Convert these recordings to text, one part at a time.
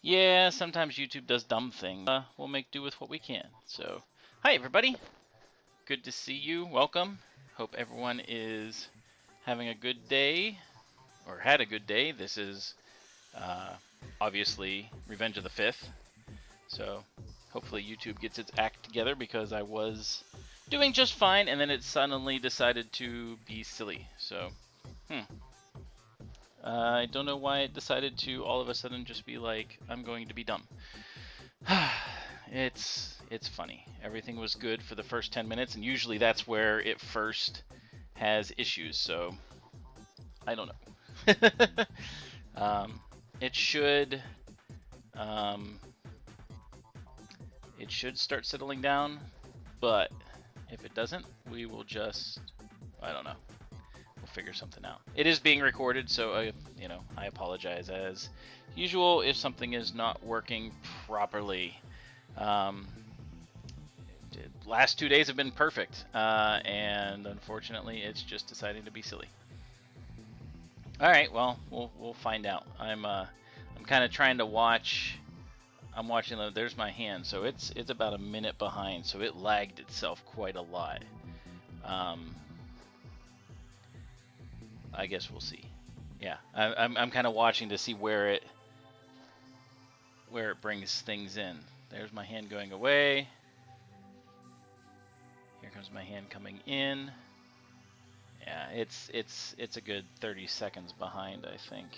Yeah, sometimes YouTube does dumb things. We'll make do with what we can. So, hi everybody. Good to see you. Welcome. Hope everyone is having a good day, or had a good day. This is obviously Revenge of the 5th. So, hopefully YouTube gets its act together because I was doing just fine and then it suddenly decided to be silly. So, I don't know why it decided to all of a sudden just be like, I'm going to be dumb. It's funny. Everything was good for the first 10 minutes, and usually that's where it first has issues, so I don't know. It should start settling down, but if it doesn't, we will just, I don't know. We'll figure something out. It is being recorded, so I apologize as usual if something is not working properly. Last 2 days have been perfect, and unfortunately, it's just deciding to be silly. All right, well, we'll find out. I'm kind of trying to watch. I'm watching. There's my hand, so it's about a minute behind, so it lagged itself quite a lot. I guess we'll see. Yeah, I'm kind of watching to see where it brings things in. There's my hand going away. Here comes my hand coming in. Yeah, it's a good 30 seconds behind, I think.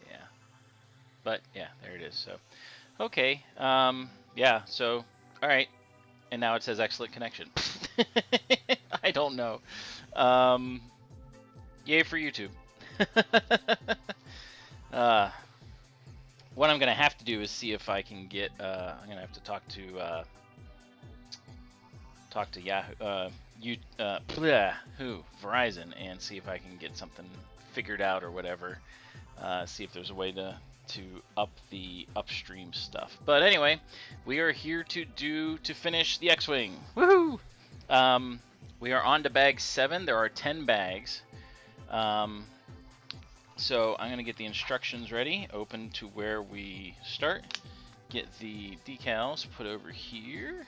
Yeah, but yeah, there it is. So, okay, yeah. So, all right, and now it says excellent connection. I don't know. Yay for YouTube. What I'm gonna have to do is see if I can get. I'm gonna have to talk to Yahoo, Verizon, and see if I can get something figured out or whatever. See if there's a way to up the upstream stuff. But anyway, we are here to finish the X-Wing. Woohoo! We are on to bag 7. There are 10 bags. So I'm going to get the instructions ready, open to where we start, get the decals put over here.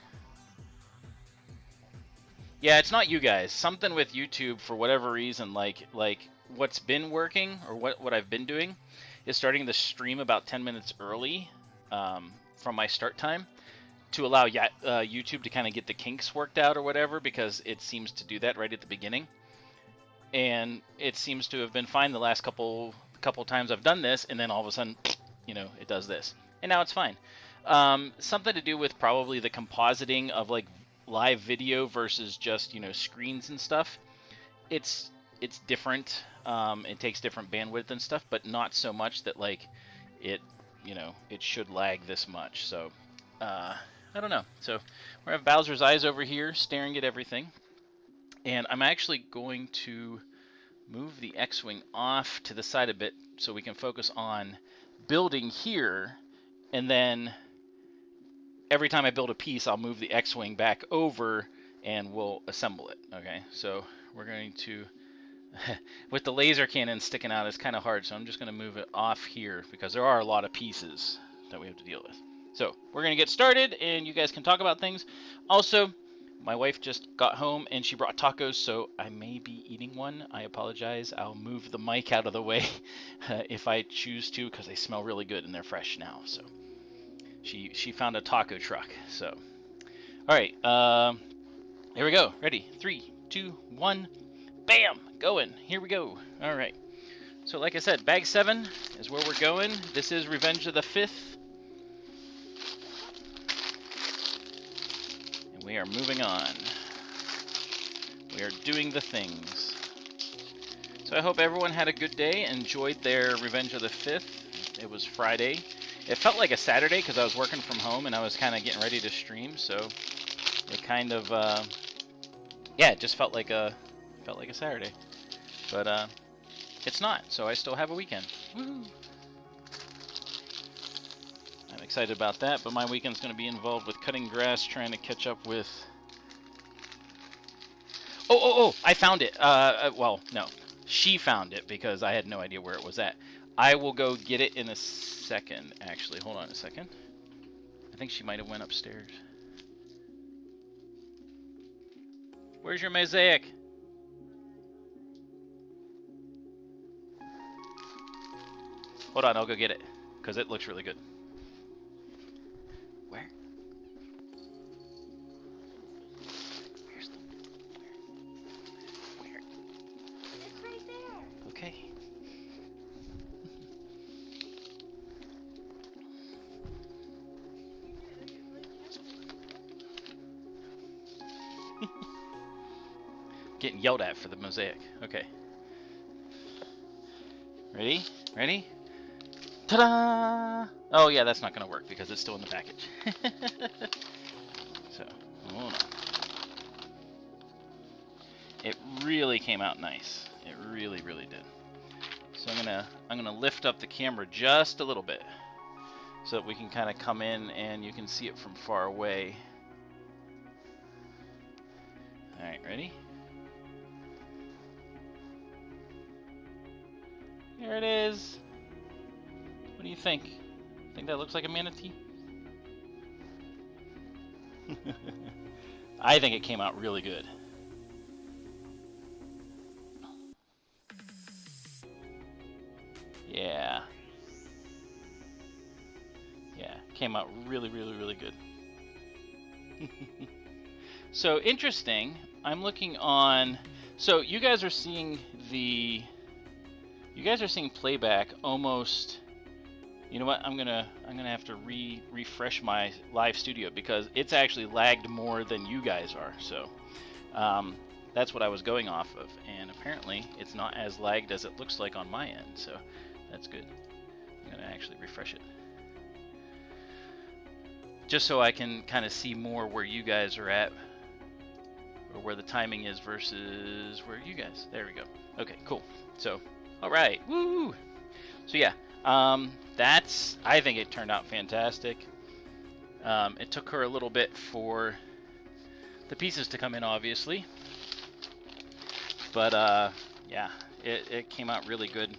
Yeah, it's not you guys. Something with YouTube, for whatever reason, like what's been working, or what I've been doing, is starting the stream about 10 minutes early from my start time, to allow YouTube to kind of get the kinks worked out or whatever, because it seems to do that right at the beginning. And it seems to have been fine the last couple times I've done this, and then all of a sudden, it does this. And now it's fine. Something to do with probably the compositing of like live video versus just, screens and stuff. It's different. It takes different bandwidth and stuff, but not so much that like it should lag this much. So I don't know. So we have Bowser's eyes over here staring at everything. And I'm actually going to move the X-Wing off to the side a bit so we can focus on building here. And then every time I build a piece, I'll move the X-Wing back over and we'll assemble it. Okay, so we're going to, with the laser cannon sticking out, it's kind of hard. So I'm just going to move it off here because there are a lot of pieces that we have to deal with. So we're going to get started and you guys can talk about things. Also, my wife just got home and she brought tacos, so I may be eating one. I apologize. I'll move the mic out of the way if I choose to, because they smell really good and they're fresh now. So she found a taco truck. So, all right, here we go. Ready? 3, 2, 1, bam! Going. Here we go. All right. So like I said, bag 7 is where we're going. This is Revenge of the 5th. We are moving on. We are doing the things. So I hope everyone had a good day, enjoyed their Revenge of the 5th. It was Friday. It felt like a Saturday because I was working from home and I was kind of getting ready to stream. So it kind of, yeah, it just felt like a Saturday. But it's not. So I still have a weekend. Woo! I'm excited about that, but my weekend's going to be involved with cutting grass, trying to catch up with... Oh, I found it. Well, no. She found it because I had no idea where it was at. I will go get it in a second, actually. Hold on a second. I think she might have went upstairs. Where's your mosaic? Hold on, I'll go get it, because it looks really good. Where? Where's the... Where? It's right there. Okay. Getting yelled at for the mosaic. Okay. Ready? Ready? Ta-da! Oh yeah, that's not gonna work because it's still in the package. So, hold on. It really came out nice. It really, really did. So I'm gonna lift up the camera just a little bit so that we can kind of come in and you can see it from far away. All right, ready? Here it is. What do you think? Think that looks like a manatee? I think it came out really good. Yeah. Yeah, came out really, really, really good. So interesting. I'm looking on. So you guys are seeing the. You guys are seeing playback almost. You know what? I'm gonna have to refresh my live studio because it's actually lagged more than you guys are. So that's what I was going off of, and apparently it's not as lagged as it looks like on my end. So that's good. I'm gonna actually refresh it just so I can kind of see more where you guys are at, or where the timing is versus where you guys. There we go. Okay, cool. So. All right, woo! So yeah, I think it turned out fantastic. It took her a little bit for the pieces to come in, obviously, but yeah, it came out really good.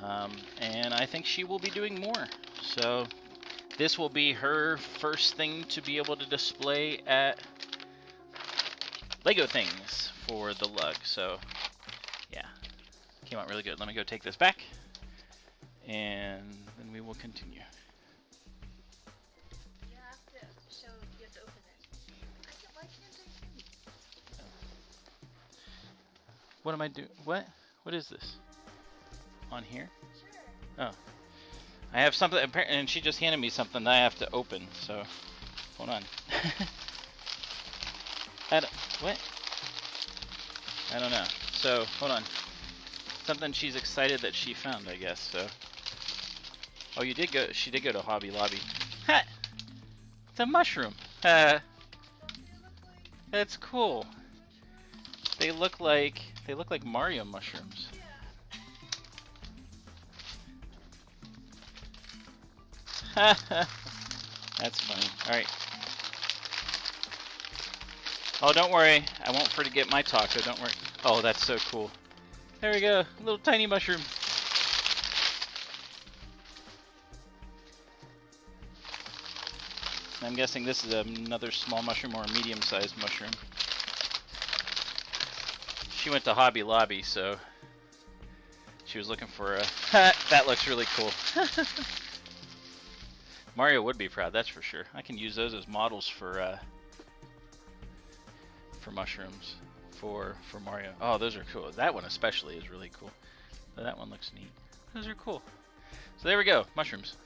And I think she will be doing more. So this will be her first thing to be able to display at Lego Things for the lug. So yeah. Came out really good. Let me go take this back, and then we will continue. You have to show. You have to open it. Why can't I see? What am I doing? What? What is this? On here? Sure. Oh, I have something, and she just handed me something that I have to open. So, hold on. What? I don't know. So, hold on. Something she's excited that she found, I guess. So, oh, you did go. She did go to Hobby Lobby. Ha! It's a mushroom. That's cool. They look like Mario mushrooms. That's funny. All right. Oh, don't worry. I won't forget my taco. Don't worry. Oh, that's so cool. There we go, a little tiny mushroom. I'm guessing this is another small mushroom or a medium-sized mushroom. She went to Hobby Lobby, so she was looking for a... That looks really cool. Mario would be proud, that's for sure. I can use those as models for mushrooms. For Mario. Oh, those are cool. That one especially is really cool. Oh, that one looks neat. Those are cool. So there we go. Mushrooms.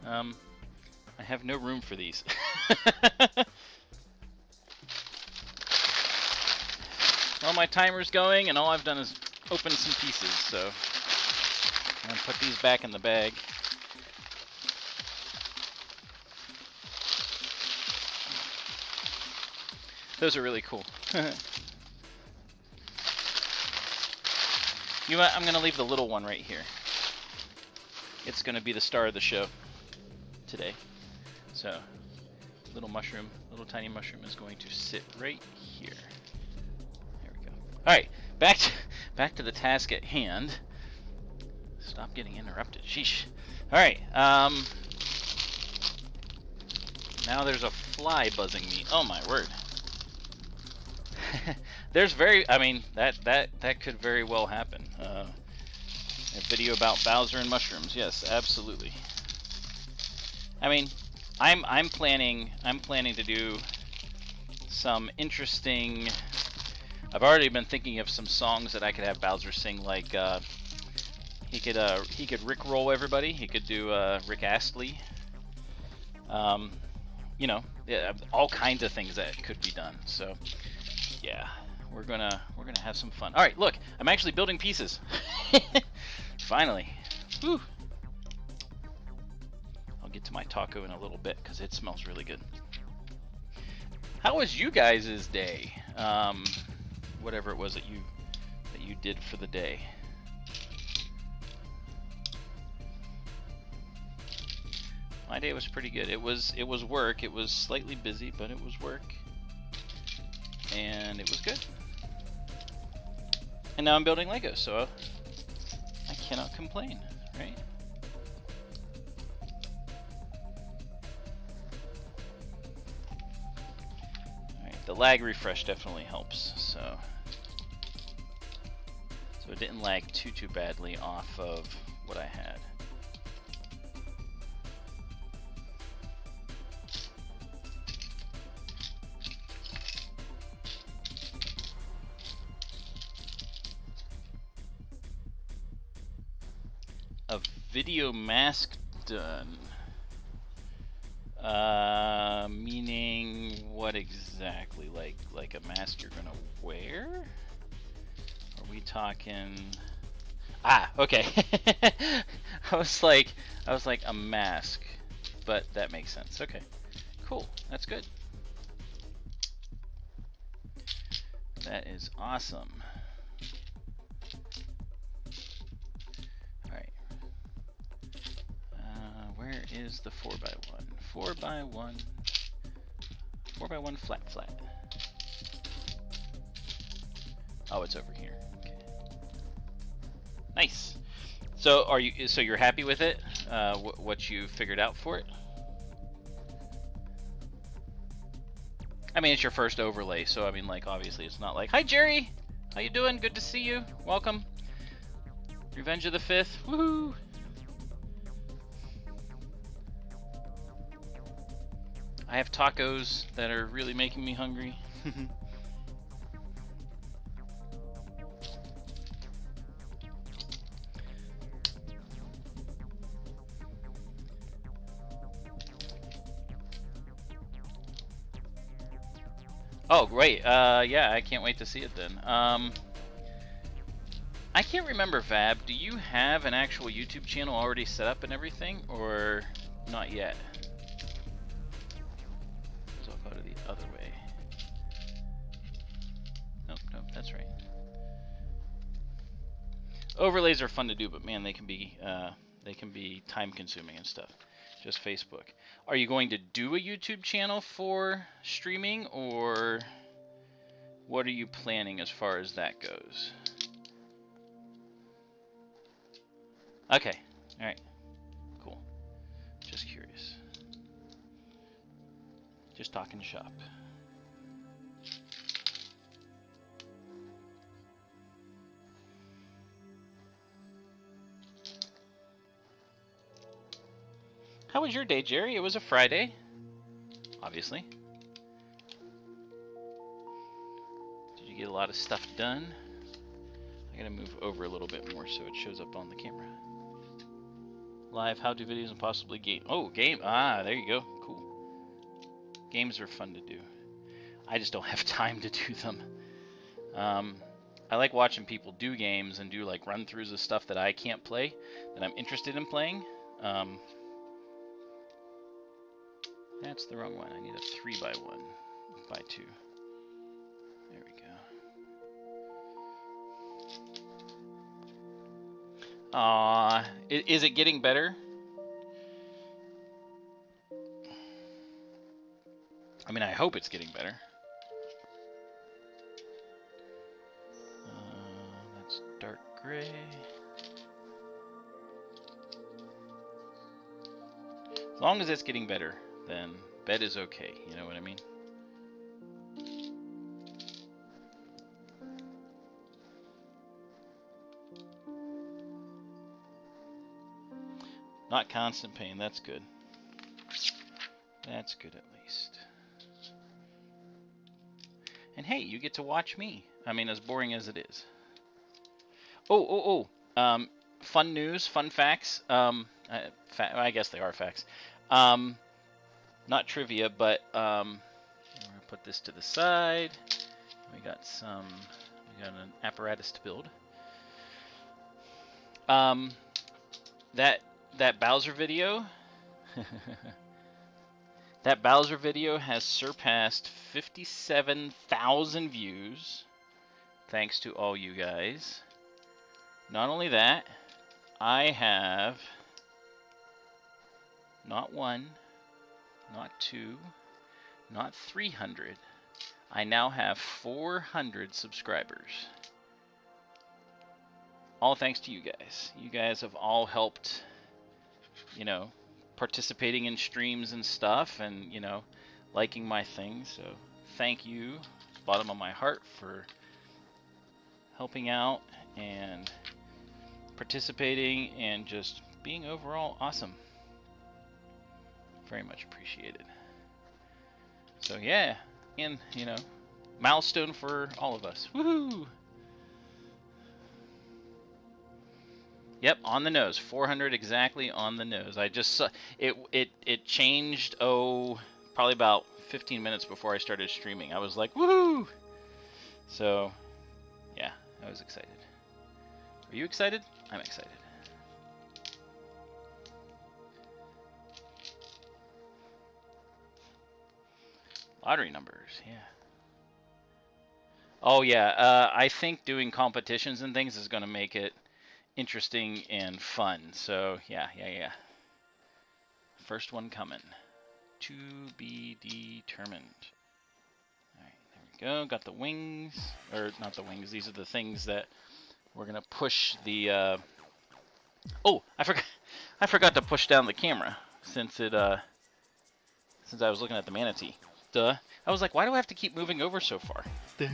I have no room for these. Well, my timer's going, and all I've done is open some pieces, so I'm going to put these back in the bag. Those are really cool. You know what? I'm going to leave the little one right here. It's going to be the star of the show today. So, little mushroom, little tiny mushroom is going to sit right here. There we go. All right, back to the task at hand. Stop getting interrupted. Sheesh. All right. Now there's a fly buzzing me. Oh my word. I mean, that could very well happen. A video about Bowser and mushrooms. Yes, absolutely. I mean, I'm planning to do some interesting. I've already been thinking of some songs that I could have Bowser sing, like he could Rickroll everybody. He could do Rick Astley. You know, yeah, all kinds of things that could be done. So, yeah, we're gonna have some fun. All right, look, I'm actually building pieces. Finally. Whew. I'll get to my taco in a little bit because it smells really good. How was you guys' day? Whatever it was that you did for the day. My day was pretty good. It was work. It was slightly busy, but it was work, and it was good. And now I'm building Legos, so I cannot complain, right? All right, the lag refresh definitely helps. So it didn't lag too badly off of what I had. A video mask done. Meaning what exactly? Like a mask you're gonna wear? Are we talking? Ah, okay. I was like a mask, but that makes sense. Okay, cool. That's good. That is awesome. Where is the 4x1? 4x1 flat. Oh, it's over here. Okay. Nice. So you're happy with it? What you figured out for it? I mean, it's your first overlay, so I mean, like, obviously it's not like, hi Jerry, how you doing? Good to see you. Welcome. Revenge of the 5th. Woohoo! I have tacos that are really making me hungry. Oh, great. Yeah, I can't wait to see it then. I can't remember, Vab. Do you have an actual YouTube channel already set up and everything, or not yet? I'll go to the other way. Nope, that's right. Overlays are fun to do, but man, they can be time-consuming and stuff. Just Facebook. Are you going to do a YouTube channel for streaming, or what are you planning as far as that goes? Okay, all right, cool. Just curious. Just talking shop. How was your day, Jerry? It was a Friday, obviously. Did you get a lot of stuff done? I gotta move over a little bit more so it shows up on the camera. Live how-to videos and possibly game. Oh, game. Ah, there you go. Cool. Games are fun to do. I just don't have time to do them. I like watching people do games and do like run-throughs of stuff that I can't play, that I'm interested in playing. That's the wrong one. I need a 3x1 by 2. There we go. Aww. Is it getting better? I mean, I hope it's getting better. gray. As long as it's getting better, then bed is okay. You know what I mean? Not constant pain. That's good. That's good at least. And hey, you get to watch me. I mean, as boring as it is. Fun news, fun facts. I guess they are facts. Not trivia, but we're gonna put this to the side. We got an apparatus to build. That Bowser video. That Bowser video has surpassed 57,000 views, thanks to all you guys. Not only that, I have not 1, not 2, not 300. I now have 400 subscribers. All thanks to you guys. You guys have all helped, you know, participating in streams and stuff, and, you know, liking my things. So thank you, bottom of my heart, for helping out and participating and just being overall awesome. Very much appreciated. So yeah, and, you know, milestone for all of us. Woohoo! Yep, on the nose. 400 exactly on the nose. I just saw it changed, probably about 15 minutes before I started streaming. I was like, woohoo! So, yeah, I was excited. Are you excited? I'm excited. Lottery numbers, yeah. Oh yeah, I think doing competitions and things is going to make it interesting and fun. So yeah. First one coming. To be determined. Alright, there we go. Got the wings. Or not the wings, these are the things that we're gonna push the oh, I forgot to push down the camera since I was looking at the manatee. Duh. I was like, why do I have to keep moving over so far? Duh.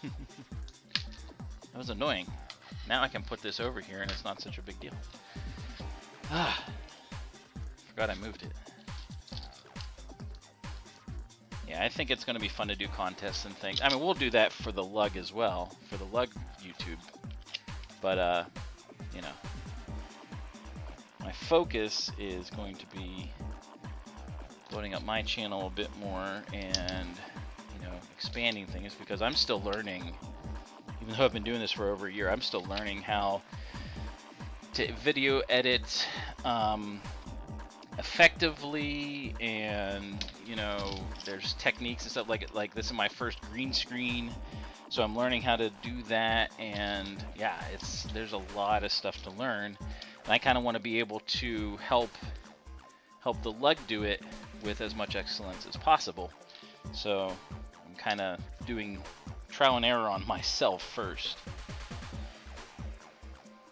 That was annoying. Now I can put this over here and it's not such a big deal. Ah, forgot I moved it. Yeah, I think it's going to be fun to do contests and things. I mean, we'll do that for the lug as well, for the lug YouTube. But, you know, my focus is going to be loading up my channel a bit more and, you know, expanding things, because I'm still learning. Even though I've been doing this for over a year, I'm still learning how to video edit effectively, and, you know, there's techniques and stuff like this is my first green screen, so I'm learning how to do that, and yeah, there's a lot of stuff to learn, and I kind of want to be able to help the lug do it with as much excellence as possible. So I'm kind of doing trial and error on myself first.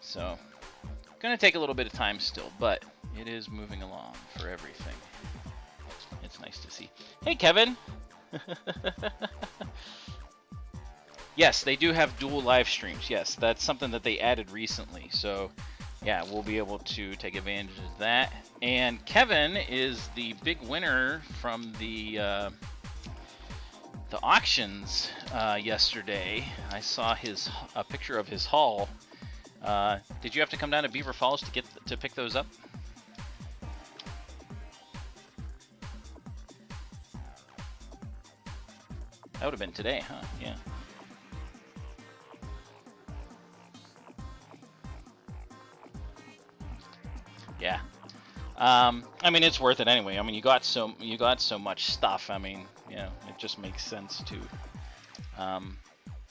So, gonna take a little bit of time still, but it is moving along for everything. It's nice to see. Hey, Kevin! Yes, they do have dual live streams. Yes, that's something that they added recently. So, yeah, we'll be able to take advantage of that. And Kevin is the big winner from the auctions yesterday. I saw a picture of his haul. Did you have to come down to Beaver Falls to pick those up? That would have been today, huh? Yeah. Yeah. I mean, it's worth it anyway. I mean, you got so much stuff. I mean, you know, it just makes sense to.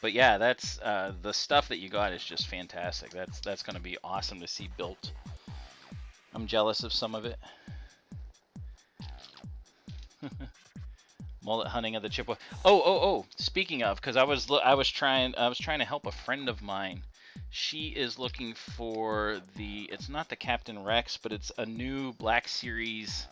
But yeah, that's the stuff that you got is just fantastic. That's going to be awesome to see built. I'm jealous of some of it. Mullet hunting of the Chippewa. Oh! Speaking of, because I was trying to help a friend of mine She is looking for it's not the Captain Rex, but it's a new Black Series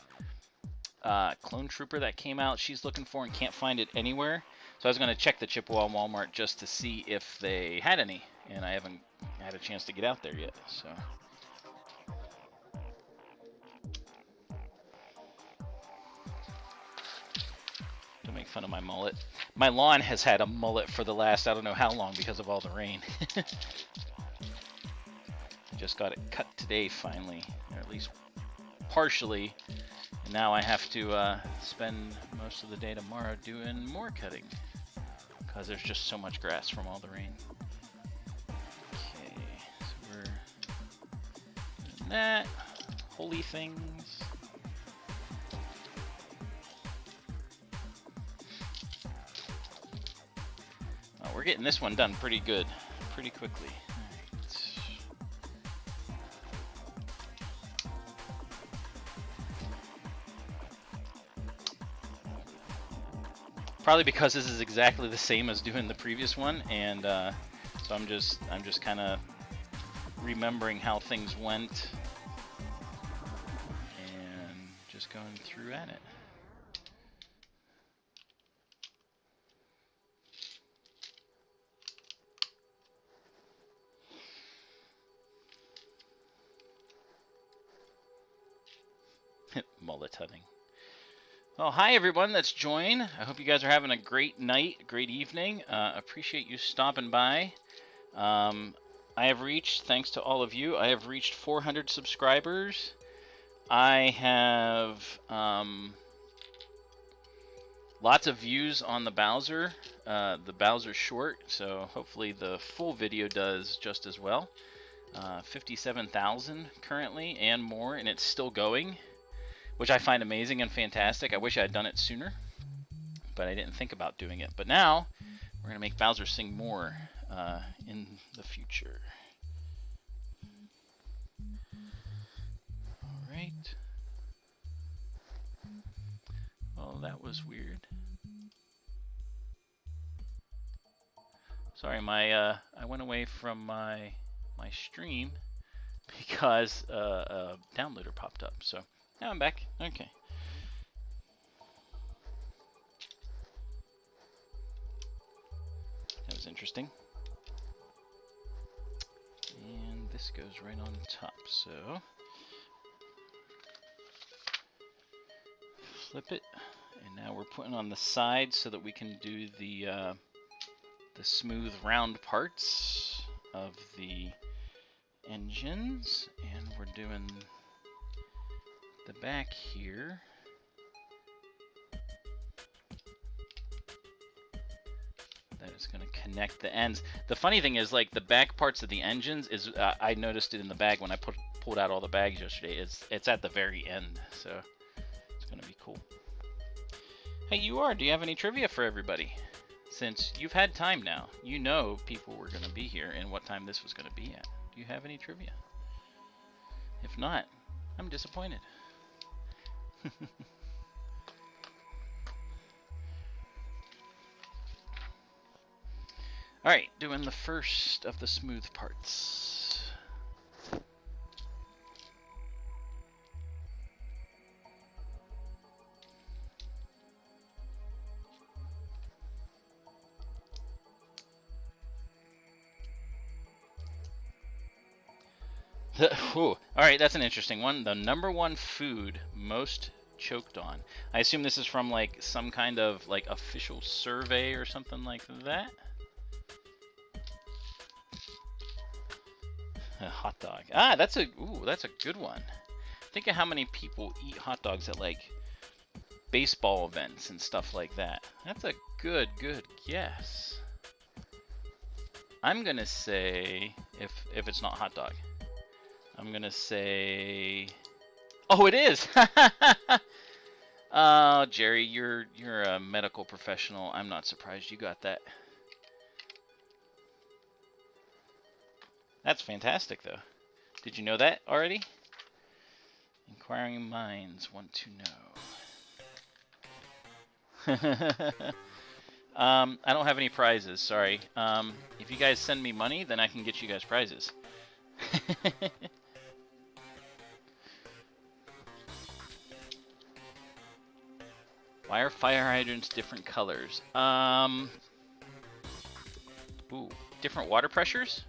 clone trooper that came out. She's looking for and can't find it anywhere. So I was going to check the Chippewa Walmart just to see if they had any, and I haven't had a chance to get out there yet. So. Don't make fun of my mullet. My lawn has had a mullet for the last I don't know how long because of all the rain. Just got it cut today finally, or at least partially. And now I have to spend most of the day tomorrow doing more cutting because there's just so much grass from all the rain. Okay, so we're doing that. Holy things. Oh, we're getting this one done pretty good, pretty quickly. Probably because this is exactly the same as doing the previous one, and so I'm just kind of remembering how things went and just going through at it. Mullet hunting. Well, hi everyone that's joined. I hope you guys are having a great night, great evening. Appreciate you stopping by. I have reached, thanks to all of you, I have reached 400 subscribers. I have lots of views on the Bowser short, so hopefully the full video does just as well. 57,000 currently and more, and it's still going, which I find amazing and fantastic. I wish I had done it sooner, but I didn't think about doing it. But now, we're going to make Bowser sing more in the future. Alright. Well, that was weird. Sorry, I went away from my stream because a downloader popped up, so now I'm back. Okay. That was interesting. And this goes right on top, so flip it. And now we're putting on the side so that we can do the smooth round parts of the engines, and we're doing the back here. That is going to connect the ends. The funny thing is, like, the back parts of the engines is I noticed it in the bag when I pulled out all the bags yesterday. It's at the very end, so it's going to be cool. Hey, do you have any trivia for everybody? Since you've had time now, you know people were going to be here and what time this was going to be at. Do you have any trivia? If not, I'm disappointed. Alright, doing the first of the smooth parts. Alright, that's an interesting one. The #1 food most choked on. I assume this is from like some kind of like official survey or something like that. A hot dog. Ah, that's a good one. Think of how many people eat hot dogs at like baseball events and stuff like that. That's a good guess. I'm gonna say, if it's not hot dog, I'm gonna say, oh, it is. Oh, Jerry, you're a medical professional. I'm not surprised you got that. That's fantastic, though. Did you know that already? Inquiring minds want to know. I don't have any prizes, sorry. If you guys send me money, then I can get you guys prizes. Why are fire hydrants different colors? Ooh, different water pressures?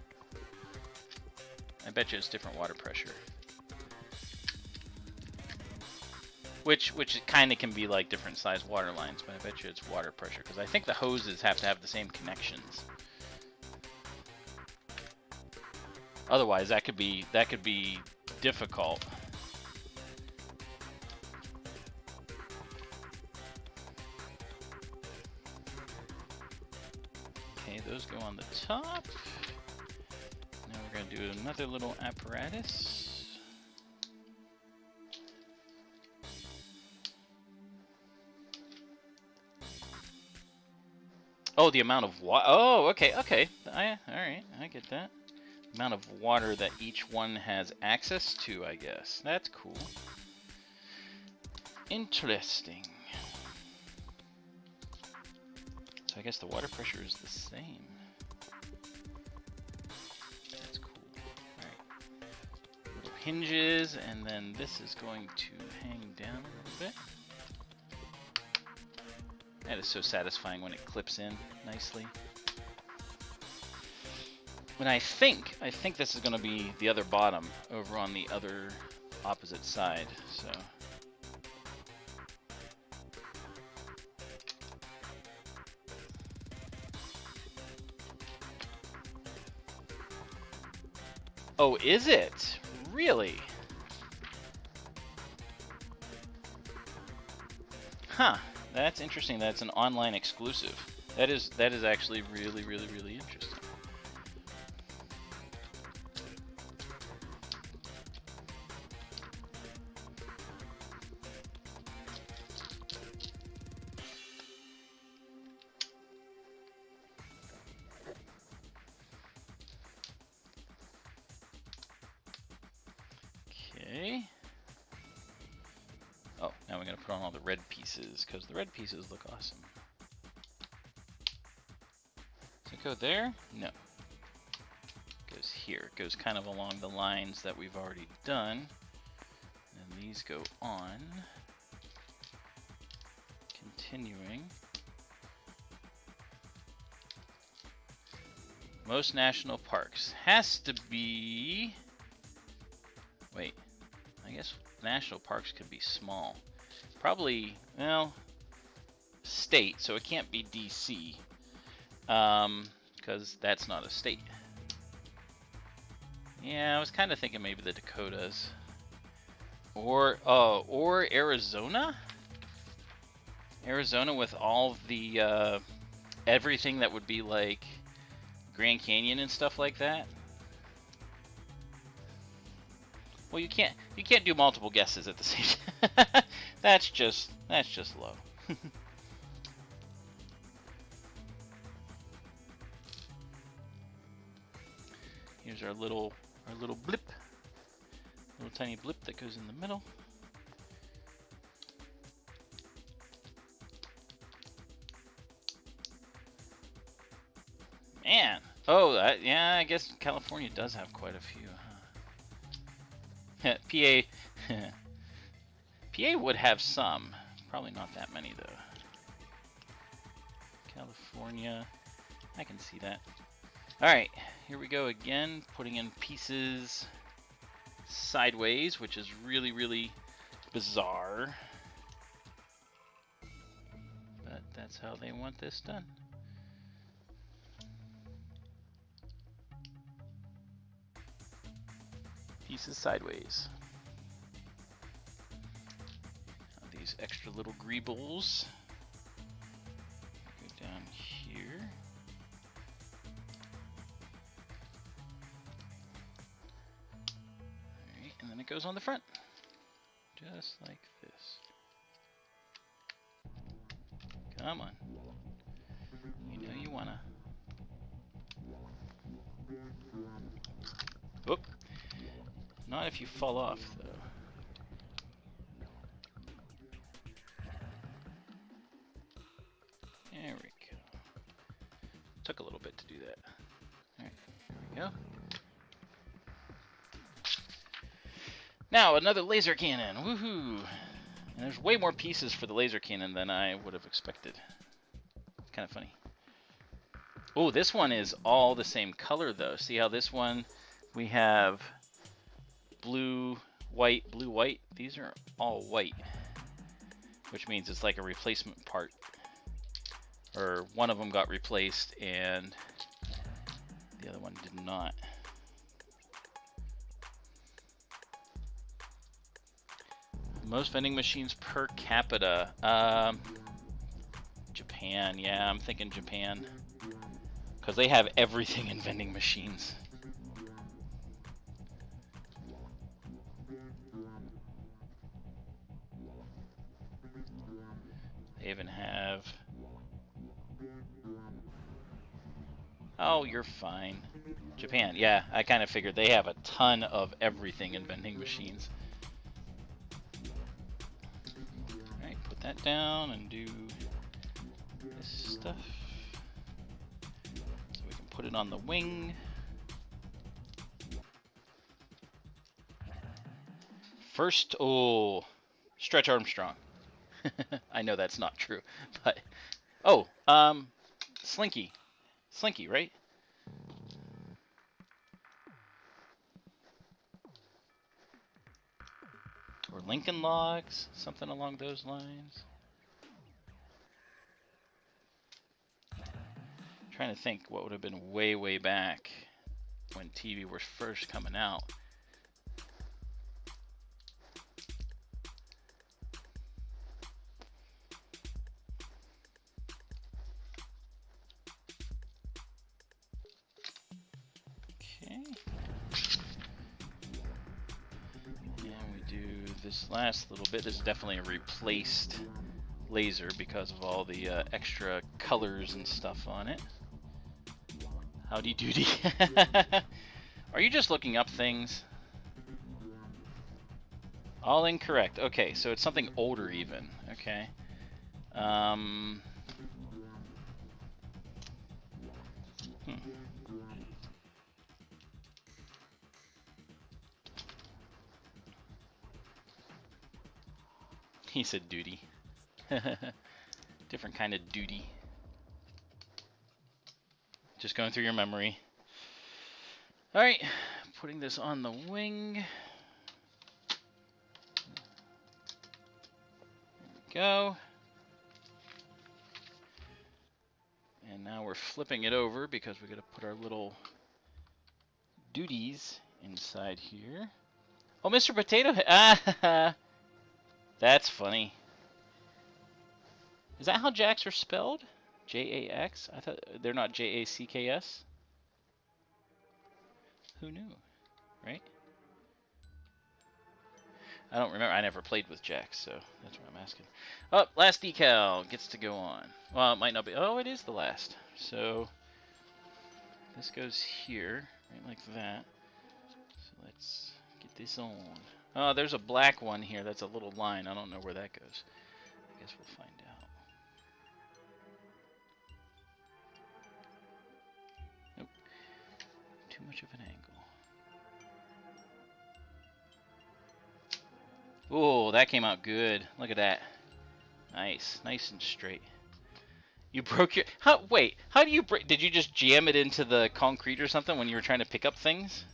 I bet you it's different water pressure. Which kind of can be like different size water lines, but I bet you it's water pressure, because I think the hoses have to have the same connections. Otherwise, that could be difficult. Okay, those go on the top. Now we're going to do another little apparatus. Oh, the amount of water. Oh, okay. All right, I get that. The amount of water that each one has access to, I guess. That's cool. Interesting. So I guess the water pressure is the same. That's cool. Alright. Little hinges, and then this is going to hang down a little bit. That is so satisfying when it clips in nicely. But I think this is going to be the other bottom over on the other opposite side, so. Oh, is it? Really? Huh. That's interesting. That's an online exclusive. That is actually really interesting. Okay. Oh, now we're going to put on all the red pieces, because the red pieces look awesome. Does it go there? No. It goes here. It goes kind of along the lines that we've already done. And these go on. Continuing. Most national parks. Has to be... Wait. I guess national parks could be small. Probably, well, state, so it can't be DC. Because that's not a state. Yeah, I was kind of thinking maybe the Dakotas. Or Arizona? Arizona with all the, everything that would be like Grand Canyon and stuff like that. Well, you can't do multiple guesses at the same time. That's just low. Here's our little blip. Little tiny blip that goes in the middle. Man. Oh, yeah, I guess California does have quite a few, huh? PA would have some. Probably not that many, though. California. I can see that. Alright, here we go again. Putting in pieces sideways, which is really bizarre. But that's how they want this done. Pieces sideways. Now these extra little greebles go down here. Alright, and then it goes on the front. Just like this. Come on. You know you wanna. Oop. Not if you fall off, though. There we go. took a little bit to do that. Alright, there we go. Now, another laser cannon. Woohoo! And there's way more pieces for the laser cannon than I would have expected. It's kind of funny. Oh, this one is all the same color, though. See how this one, we have blue, white, blue, white? These are all white, which means it's like a replacement part. Or one of them got replaced and the other one did not. Most vending machines per capita. Japan, yeah, I'm thinking Japan. Because they have everything in vending machines. They even have... Oh, you're fine. Japan, yeah, I kind of figured they have a ton of everything in vending machines. Alright, put that down and do this stuff. So we can put it on the wing. First, oh, Stretch Armstrong. I know that's not true, but... Oh, Slinky. Slinky, right? Or Lincoln Logs, something along those lines. Trying to think what would have been way, way back when TV was first coming out. This last little bit, this is definitely a replaced laser because of all the extra colors and stuff on it. Howdy doody. Are you just looking up things? All incorrect. Okay, so it's something older even. Okay. He said duty. Different kind of duty. Just going through your memory. Alright, putting this on the wing. There we go. And now we're flipping it over because we gotta put our little duties inside here. Oh, Mr. Potato Head. Ah, that's funny. Is that how Jacks are spelled? J-A-X? I thought they're not J-A-C-K-S. Who knew, right? I don't remember. I never played with Jacks, so that's what I'm asking. Oh, last decal gets to go on. Well, it might not be. Oh, it is the last. So this goes here, right like that. So let's get this on. Oh, there's a black one here. That's a little line. I don't know where that goes. I guess we'll find out. Nope. Too much of an angle. Oh, that came out good. Look at that. Nice. Nice and straight. You broke your... Wait, how do you break... Did you just jam it into the concrete or something when you were trying to pick up things?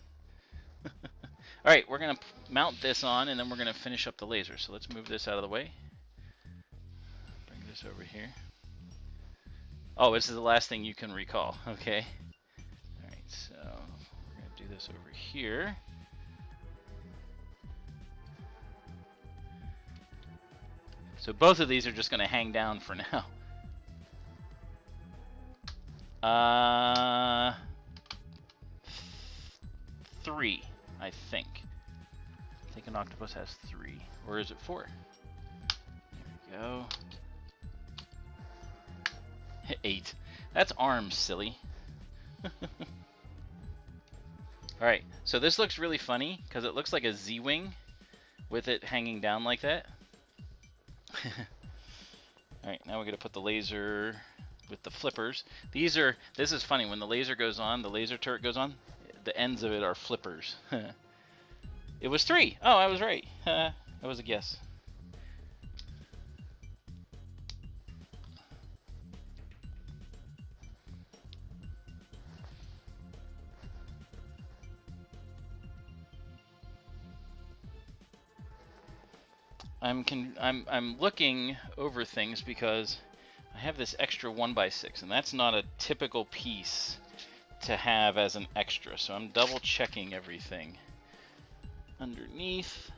Alright, we're going to mount this on, and then we're going to finish up the laser. So let's move this out of the way. Bring this over here. Oh, this is the last thing you can recall. Okay. Alright, so we're going to do this over here. So both of these are just going to hang down for now. 3, I think. I think an octopus has 3. Or is it 4? There we go. 8. That's arms, silly. Alright, so this looks really funny because it looks like a Z-Wing with it hanging down like that. Alright, now we're going to put the laser with the flippers. This is funny, when the laser goes on, the laser turret goes on, the ends of it are flippers. It was 3. Oh, I was right. That was a guess. I'm looking over things because I have this extra 1x6, and that's not a typical piece to have as an extra. So I'm double checking everything underneath,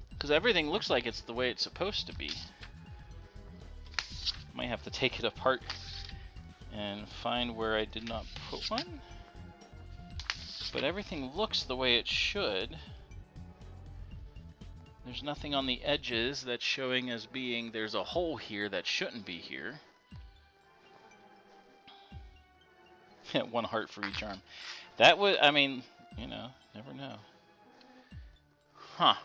because everything looks like it's the way it's supposed to be. Might have to take it apart and find where I did not put one, but everything looks the way it should. There's nothing on the edges that's showing as being there's a hole here that shouldn't be here. 1 heart for each arm. That would, I mean, you know, never know. Huh.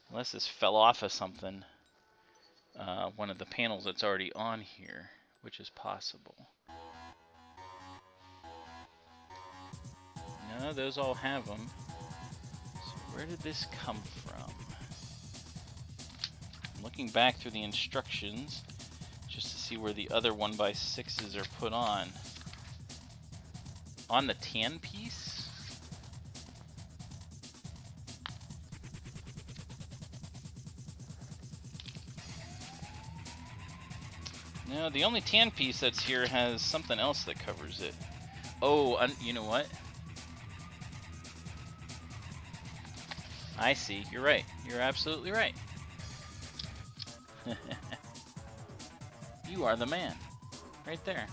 Unless this fell off of something. One of the panels that's already on here, which is possible. No, those all have them. So where did this come from? I'm looking back through the instructions just to see where the other 1x6s are put on. On the tan piece? No, the only tan piece that's here has something else that covers it. Oh, you know what? I see. You're right. You're absolutely right. You are the man. Right there.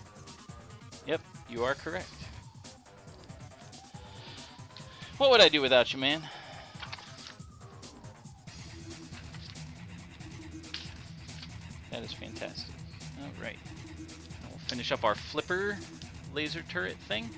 Yep, you are correct. What would I do without you, man? That is fantastic. Alright. We'll finish up our flipper laser turret thing.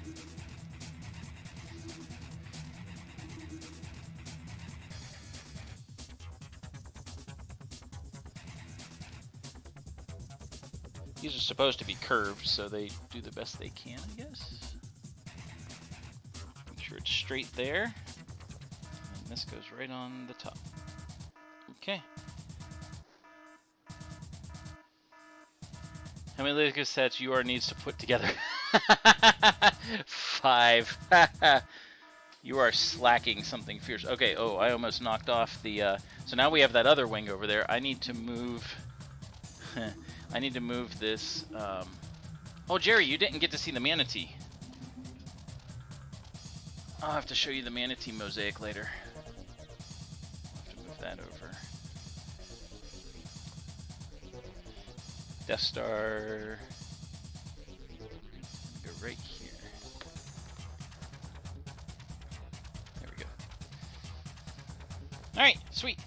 These are supposed to be curved, so they do the best they can, I guess. Make sure it's straight there. And this goes right on the top. Okay. How many Lego sets UR needs to put together? 5. You are slacking something fierce. Okay, oh, I almost knocked off the... so now we have that other wing over there. I need to move... I need to move this... Oh, Jerry, you didn't get to see the manatee. I'll have to show you the manatee mosaic later. I'll have to move that over. Death Star. Go right here. There we go. Alright, sweet.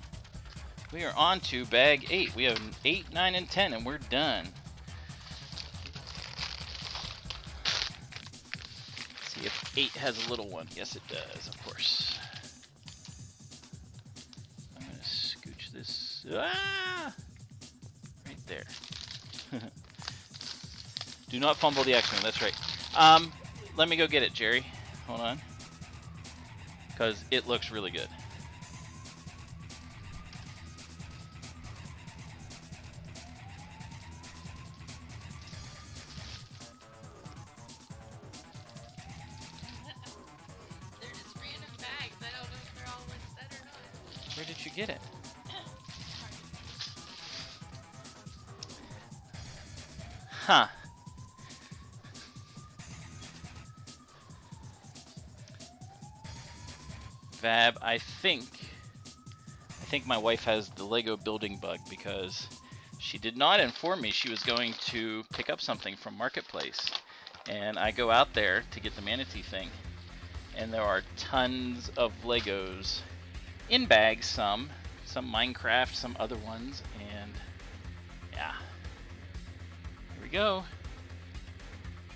We are on to bag 8. We have 8, 9, and 10, and we're done. Let's see if 8 has a little one. Yes, it does, of course. I'm going to scooch this. Ah! Right there. Do not fumble the X-Wing, that's right. Let me go get it, Jerry. Hold on. Because it looks really good. They're just random bags. I don't know if they're all one set or not. Where did you get it? Huh. Vab, I think my wife has the Lego building bug because she did not inform me she was going to pick up something from Marketplace. And I go out there to get the manatee thing, and there are tons of Legos in bags, some Minecraft, some other ones, and yeah. Here we go.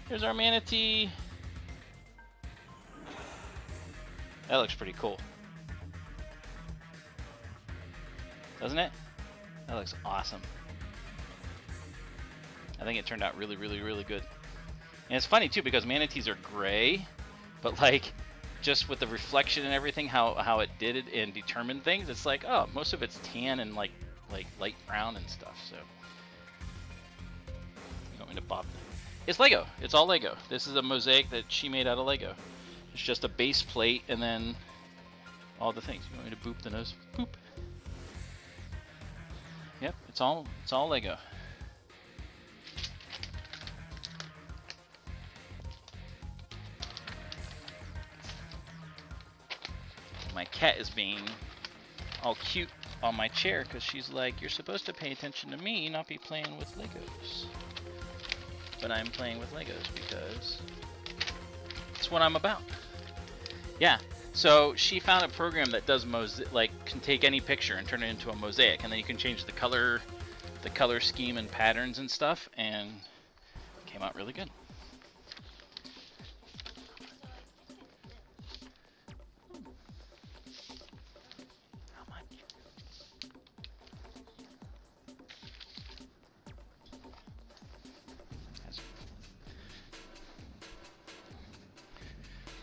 Here's our manatee. That looks pretty cool. Doesn't it? That looks awesome. I think it turned out really, really, really good. And it's funny too because manatees are gray, but like just with the reflection and everything, how it did it and determined things, it's like, oh, most of it's tan and like light brown and stuff. So you want me to bob? It's Lego. It's all Lego. This is a mosaic that she made out of Lego. It's just a base plate and then all the things. You want me to boop the nose? Boop. Yep, it's all Lego. My cat is being all cute on my chair because she's like, you're supposed to pay attention to me, not be playing with Legos. But I'm playing with Legos because it's what I'm about. Yeah, so she found a program that does can take any picture and turn it into a mosaic, and then you can change the color scheme and patterns and stuff, and it came out really good.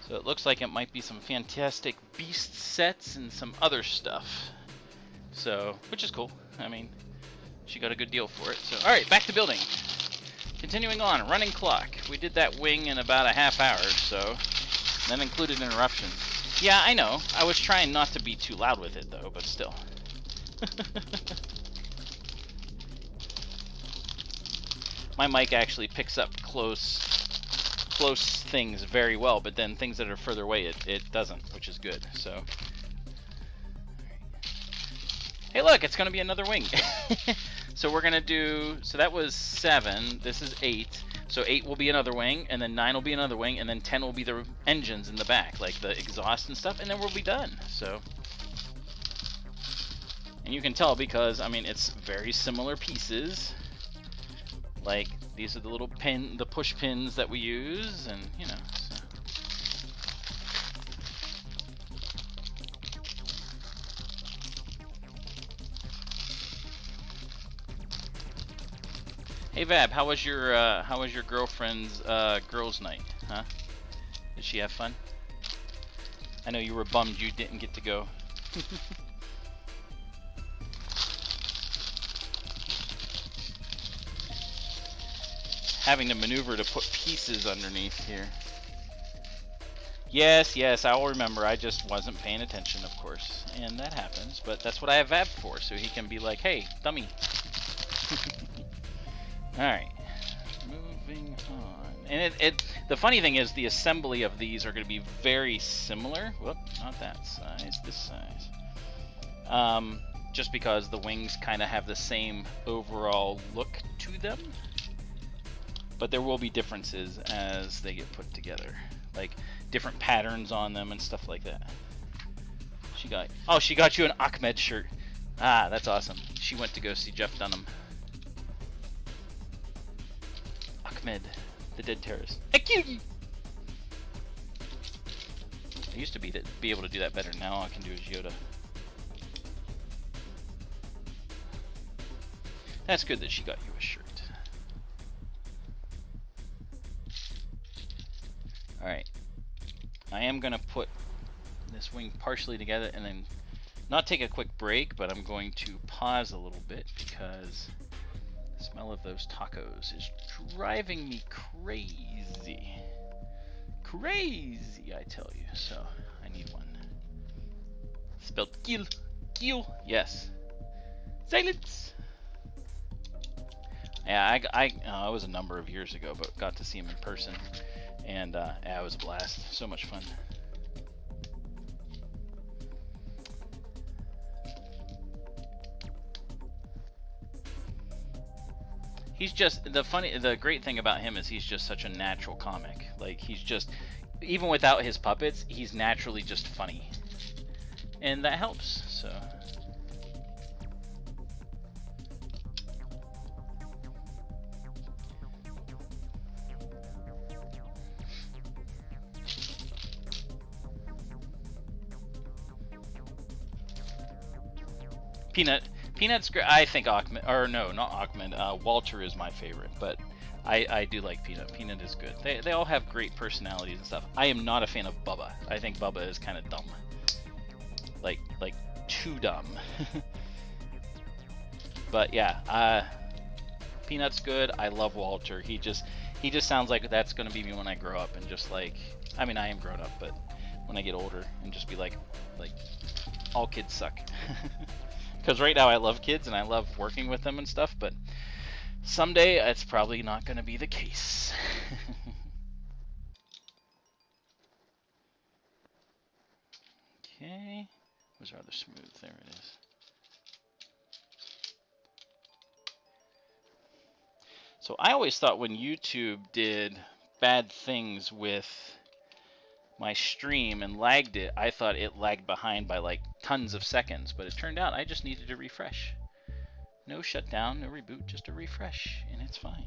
So it looks like it might be some fantastic beast sets and some other stuff. So, which is cool. I mean, she got a good deal for it. So, all right, back to building. Continuing on, running clock. We did that wing in about a half hour, so that included interruptions. Yeah, I know. I was trying not to be too loud with it, though, but still. My mic actually picks up close things very well, but then things that are further away it doesn't, which is good. So hey, look, it's gonna be another wing. So we're gonna do, so that was 7, this is 8, so 8 will be another wing, and then 9 will be another wing, and then 10 will be the engines in the back, like the exhaust and stuff, and then we'll be done. So, and you can tell because I mean it's very similar pieces. Like, these are the little the push pins that we use, and you know. So. Hey Vab, how was your girlfriend's girls' night? Huh? Did she have fun? I know you were bummed you didn't get to go. Having to maneuver to put pieces underneath here. Yes, I'll remember. I just wasn't paying attention, of course. And that happens, but that's what I have Vab for, so he can be like, hey, dummy. Alright. Moving on. And the funny thing is the assembly of these are going to be very similar. Whoop, not that size, this size. Just because the wings kind of have the same overall look to them. But there will be differences as they get put together, like different patterns on them and stuff like that. She got you an Ahmed shirt. Ah, that's awesome. She went to go see Jeff Dunham. Ahmed, the dead terrorist. I used to be able to do that better. Now all I can do is Yoda. That's good that she got you a shirt. Alright, I am going to put this wing partially together and then not take a quick break, but I'm going to pause a little bit because the smell of those tacos is driving me crazy. Crazy, I tell you. So, I need one. Spelled kill. Kill. Yes. Silence. Yeah, it was a number of years ago, but got to see him in person. And yeah, it was a blast. So much fun. He's just the great thing about him is he's just such a natural comic. Like, he's just, even without his puppets, he's naturally just funny. And that helps, so. Peanut's great. I think Ahmed, or no, not Ahmed. Walter is my favorite, but I do like Peanut. Peanut is good. They all have great personalities and stuff. I am not a fan of Bubba. I think Bubba is kind of dumb. Like too dumb. But yeah, Peanut's good. I love Walter. He just sounds like that's gonna be me when I grow up, and just like, I mean, I am grown up, but when I get older, and just be like all kids suck. Because right now I love kids and I love working with them and stuff, but someday it's probably not gonna be the case. Okay, it was rather smooth. There it is. So I always thought when YouTube did bad things with my stream and lagged it, I thought it lagged behind by like tons of seconds, but it turned out I just needed to refresh. No shutdown, no reboot, just a refresh, and it's fine.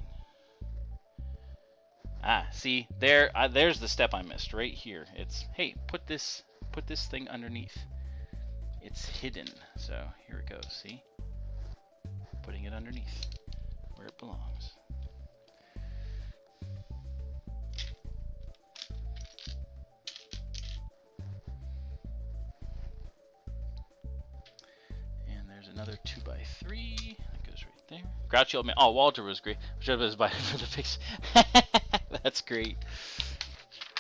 Ah, see, there's the step I missed right here. It's, hey, put this thing underneath. It's hidden, so here it goes, see? Putting it underneath where it belongs. And there's another 2x3 that goes right there. Grouchy old man. Oh, Walter was great. Should have been for the fix. That's great.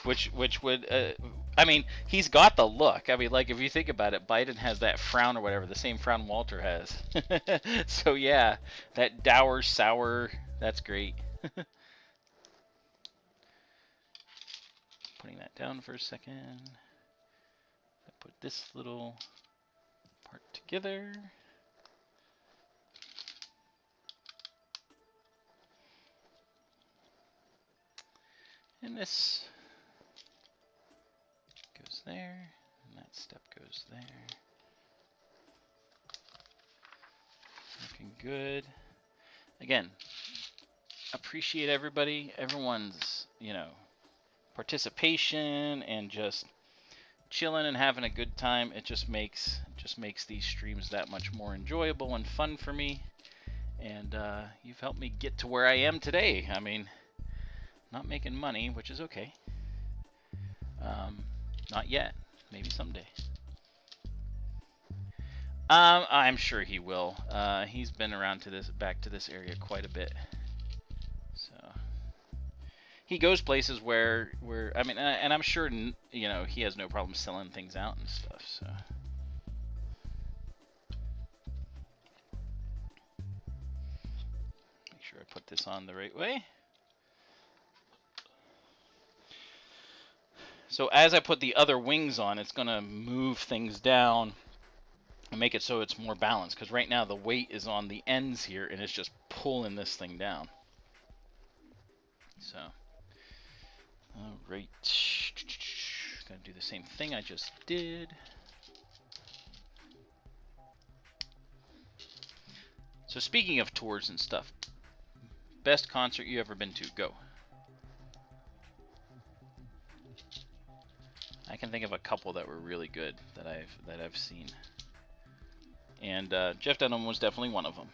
Which would, I mean, he's got the look. I mean, like, if you think about it, Biden has that frown or whatever, the same frown Walter has. So yeah, that dour, sour, that's great. Putting that down for a second. Put this little part together. And this goes there, and that step goes there. Looking good. Again, appreciate everyone's, you know, participation and just chilling and having a good time. It just makes these streams that much more enjoyable and fun for me. And you've helped me get to where I am today. I mean, not making money, which is okay. Not yet. Maybe someday. I'm sure he will. He's been around back to this area quite a bit. So he goes places where I mean, and I'm sure, you know, he has no problem selling things out and stuff. So. Make sure I put this on the right way. So as I put the other wings on, it's going to move things down and make it so it's more balanced. Because right now the weight is on the ends here, and it's just pulling this thing down. So, all right. Going to do the same thing I just did. So speaking of tours and stuff, best concert you ever been to? Go. I can think of a couple that were really good that I've seen, and Jeff Dunham was definitely one of them.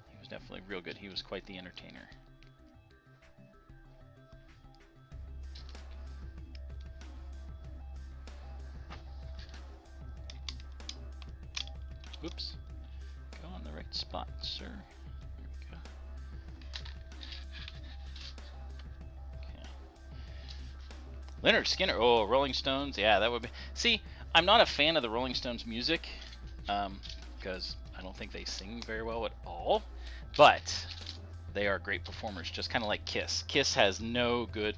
He was definitely real good. He was quite the entertainer. Oops, go on the right spot, sir. Leonard Skinner, oh, Rolling Stones, yeah, that would be. See, I'm not a fan of the Rolling Stones music, because I don't think they sing very well at all, but they are great performers, just kind of like Kiss. Kiss has no good,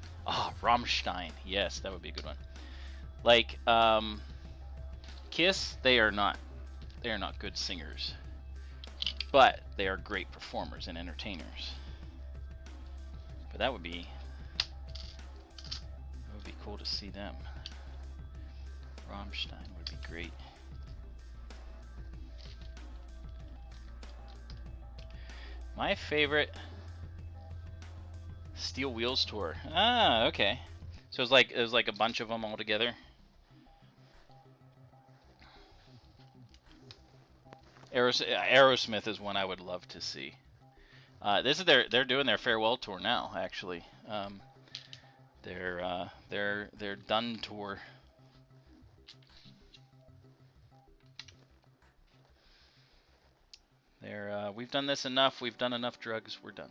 Rammstein, yes, that would be a good one. Like, Kiss, they are not good singers, but they are great performers and entertainers. But that would be cool to see them. Rammstein would be great. My favorite Steel Wheels tour. Ah, okay. So it was like a bunch of them all together. Aerosmith is one I would love to see. This is they're doing their farewell tour now, actually. Their done tour. We've done this enough. We've done enough drugs. We're done.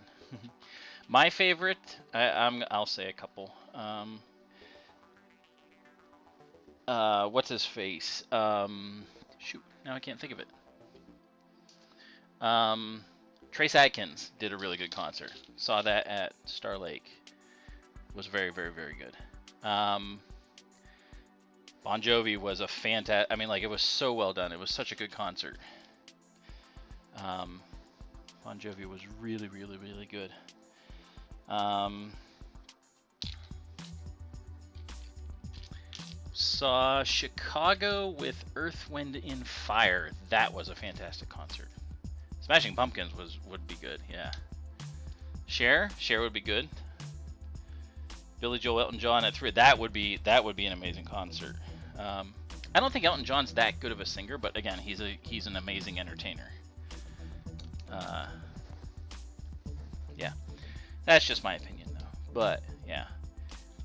My favorite, I'll say a couple. What's his face? Shoot, now I can't think of it. Trace Adkins did a really good concert. Saw that at Star Lake. Was very, very, very good. Bon Jovi was a fantastic. I mean, like, it was so well done. It was such a good concert. Bon Jovi was really, really, really good. Saw Chicago with Earth, Wind, and Fire. That was a fantastic concert. Smashing Pumpkins would be good, yeah. Cher would be good. Billy Joel, Elton John at thru. That would be an amazing concert. I don't think Elton John's that good of a singer, but again, he's an amazing entertainer. Yeah, that's just my opinion though. But yeah,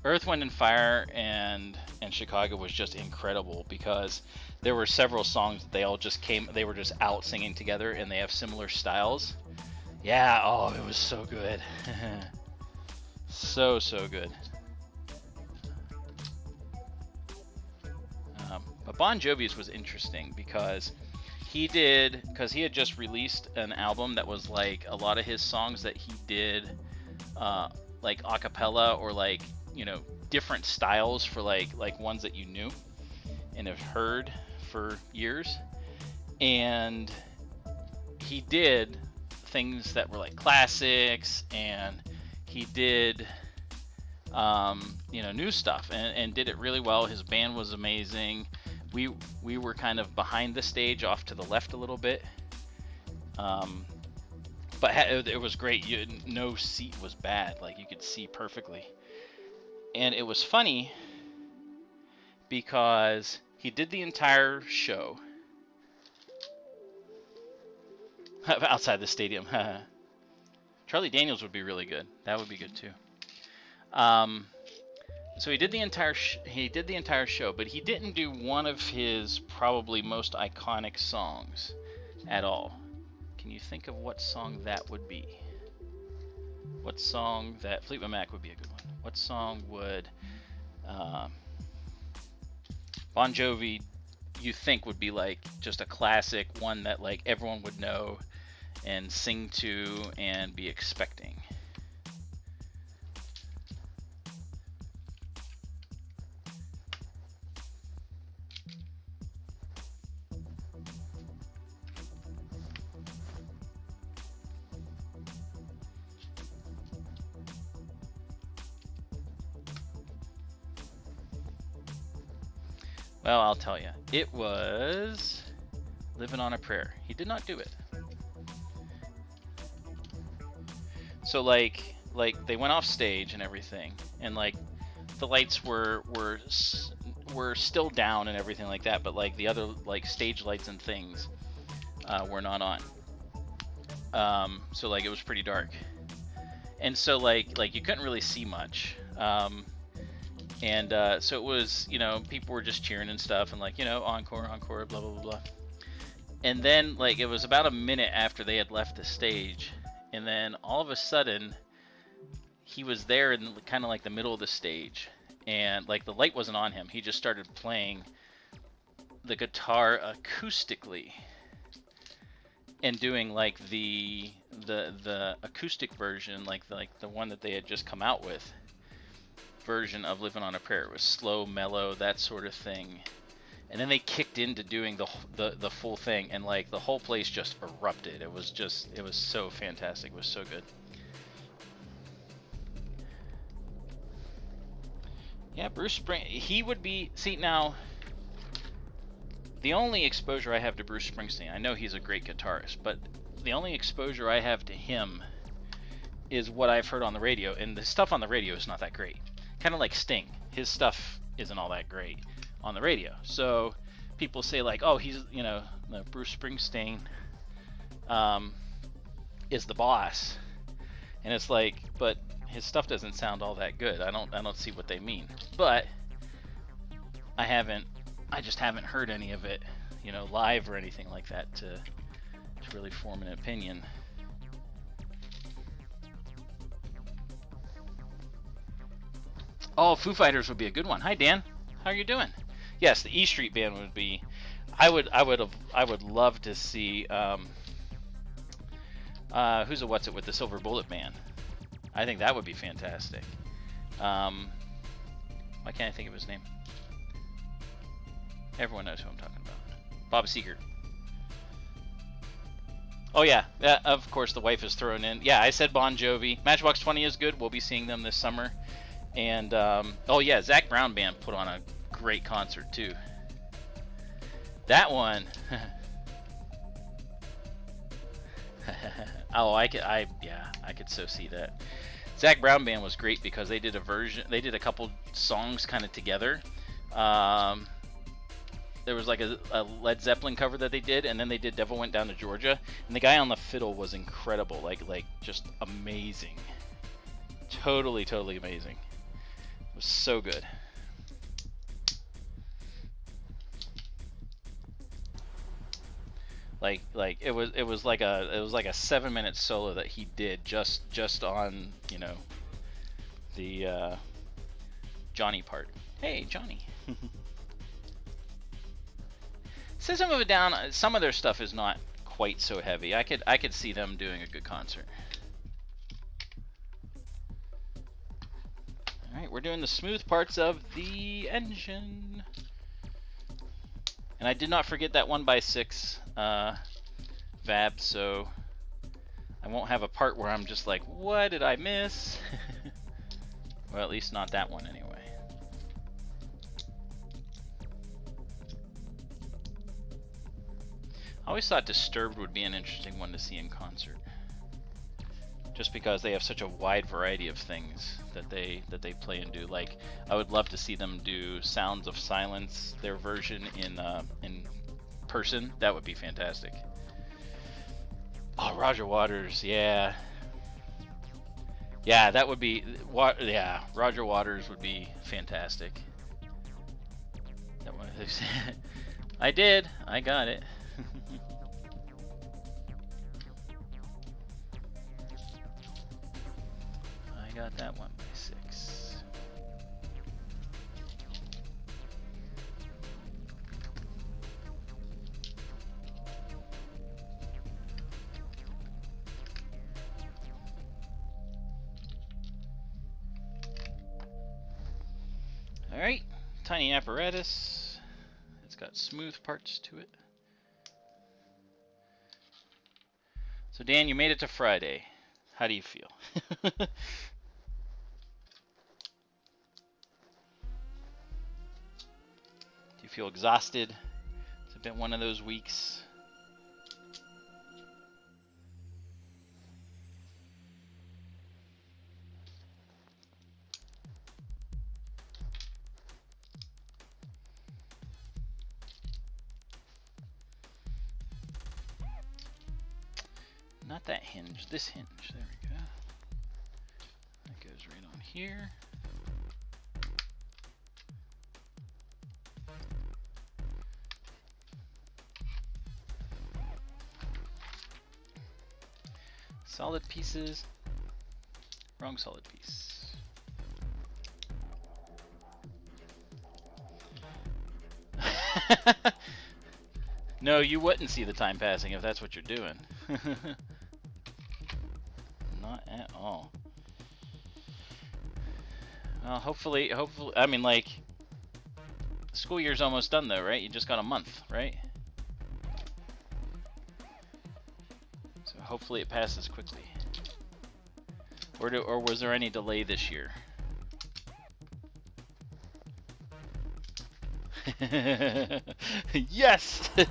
Earth, Wind, and Fire and Chicago was just incredible because there were several songs that they were just out singing together, and they have similar styles. Yeah, oh, it was so good. so good. But Bon Jovi's was interesting because he had just released an album that was like a lot of his songs that he did like a cappella or like, you know, different styles for like ones that you knew and have heard for years. And he did things that were like classics, and he did you know, new stuff and did it really well. His band was amazing. We were kind of behind the stage, off to the left a little bit, but it was great. No seat was bad, like you could see perfectly. And it was funny because he did the entire show outside the stadium. Charlie Daniels would be really good. That would be good too. So he did the entire show, but he didn't do one of his probably most iconic songs at all. Can you think of what song that would be? What song that Fleetwood Mac would be a good one? What song would Bon Jovi you think would be like just a classic one that like everyone would know and sing to and be expecting? Well, I'll tell you. It was Living on a Prayer. He did not do it. So like they went off stage and everything, and like the lights were still down and everything like that, but like the other like stage lights and things were not on. So like it was pretty dark, and so like you couldn't really see much. And so it was, you know, people were just cheering and stuff, and like, you know, encore, encore, blah, blah, blah, blah. And then, like, it was about a minute after they had left the stage, and then all of a sudden, he was there in kind of like the middle of the stage, and like the light wasn't on him. He just started playing the guitar acoustically and doing like the acoustic version, like the one that they had just come out with. Version of Living on a Prayer. It was slow, mellow, that sort of thing, and then they kicked into doing the full thing, and like the whole place just erupted. It was so fantastic. It was so good. Yeah, Bruce he would be. See, now the only exposure I have to Bruce Springsteen, I know he's a great guitarist, but the only exposure I have to him is what I've heard on the radio, and the stuff on the radio is not that great. Kind of like Sting. His stuff isn't all that great on the radio. So people say like, oh, he's, you know, Bruce Springsteen is the boss. And it's like, but his stuff doesn't sound all that good. I don't see what they mean. But I just haven't heard any of it, you know, live or anything like that to really form an opinion. Oh, Foo Fighters would be a good one. Hi Dan, how are you doing? Yes, the E Street Band would be. I would love to see. Who's a what's it with the Silver Bullet Band? I think that would be fantastic. Why can't I think of his name? Everyone knows who I'm talking about. Bob Seger. Oh yeah, of course the wife is thrown in. Yeah, I said Bon Jovi. Matchbox 20 is good. We'll be seeing them this summer. And oh yeah, Zach Brown Band put on a great concert too. That one. Oh, I could so see that. Zach Brown Band was great because they did a couple songs kind of together. There was like a Led Zeppelin cover that they did, and then they did Devil Went Down to Georgia, and the guy on the fiddle was incredible, like just amazing. Totally amazing. It was so good. Like it was like a 7-minute solo that he did just on, you know, the Johnny part. Hey Johnny. System of a Down, some of their stuff is not quite so heavy. I could see them doing a good concert. All right, we're doing the smooth parts of the engine. And I did not forget that 1x6 VAB, so I won't have a part where I'm just like, what did I miss? Well, at least not that one anyway. I always thought Disturbed would be an interesting one to see in concert. Just because they have such a wide variety of things that they play and do. Like, I would love to see them do Sounds of Silence, their version in person. That would be fantastic. Oh, Roger Waters, yeah. Yeah, that would be, yeah, Roger Waters would be fantastic. That one, I did, I got it. I got that 1x6. Alright, tiny apparatus. It's got smooth parts to it. So Dan, you made it to Friday. How do you feel? Do you feel exhausted? It's been one of those weeks. Not that hinge, this hinge. There we go. That goes right on here. Solid pieces. Wrong solid piece. No, you wouldn't see the time passing if that's what you're doing. Not at all. Well, hopefully, I mean, like, school year's almost done though, right? You just got a month, right? So hopefully it passes quickly. Or was there any delay this year? Yes! Oops.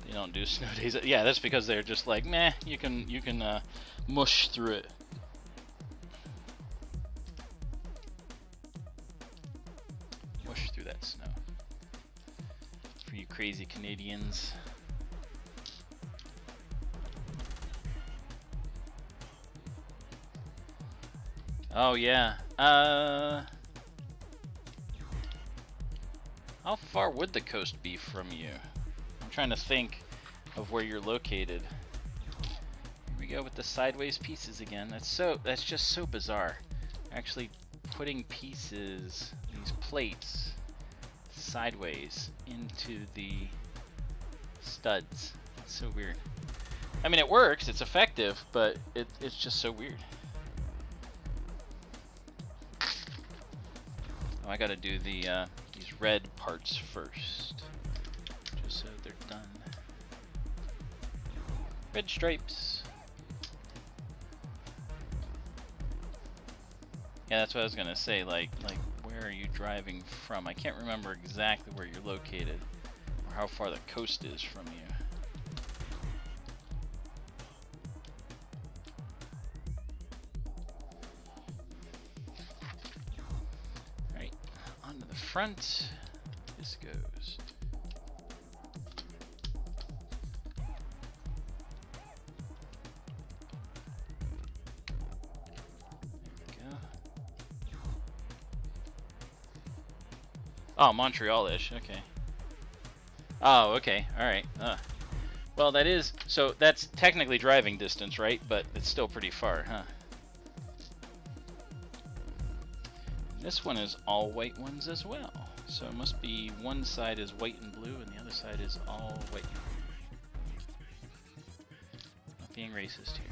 They don't do snow days. Yeah, that's because they're just like, meh, you can mush through it. Mush through that snow. For you crazy Canadians. Oh yeah. How far would the coast be from you? I'm trying to think of where you're located. Here we go with the sideways pieces again. That's just so bizarre. Actually putting pieces, these plates, sideways into the studs. It's so weird. I mean, it works, it's effective, but it's just so weird. Oh, I gotta do these red parts first, just so they're done. Red stripes. Yeah, that's what I was gonna say. Like, where are you driving from? I can't remember exactly where you're located, or how far the coast is from you. Front, this goes. There we go. Oh, Montreal-ish, okay. Oh, okay, alright. Well, that is, so that's technically driving distance, right? But it's still pretty far, huh? This one is all white ones as well. So it must be one side is white and blue and the other side is all white. Not being racist here.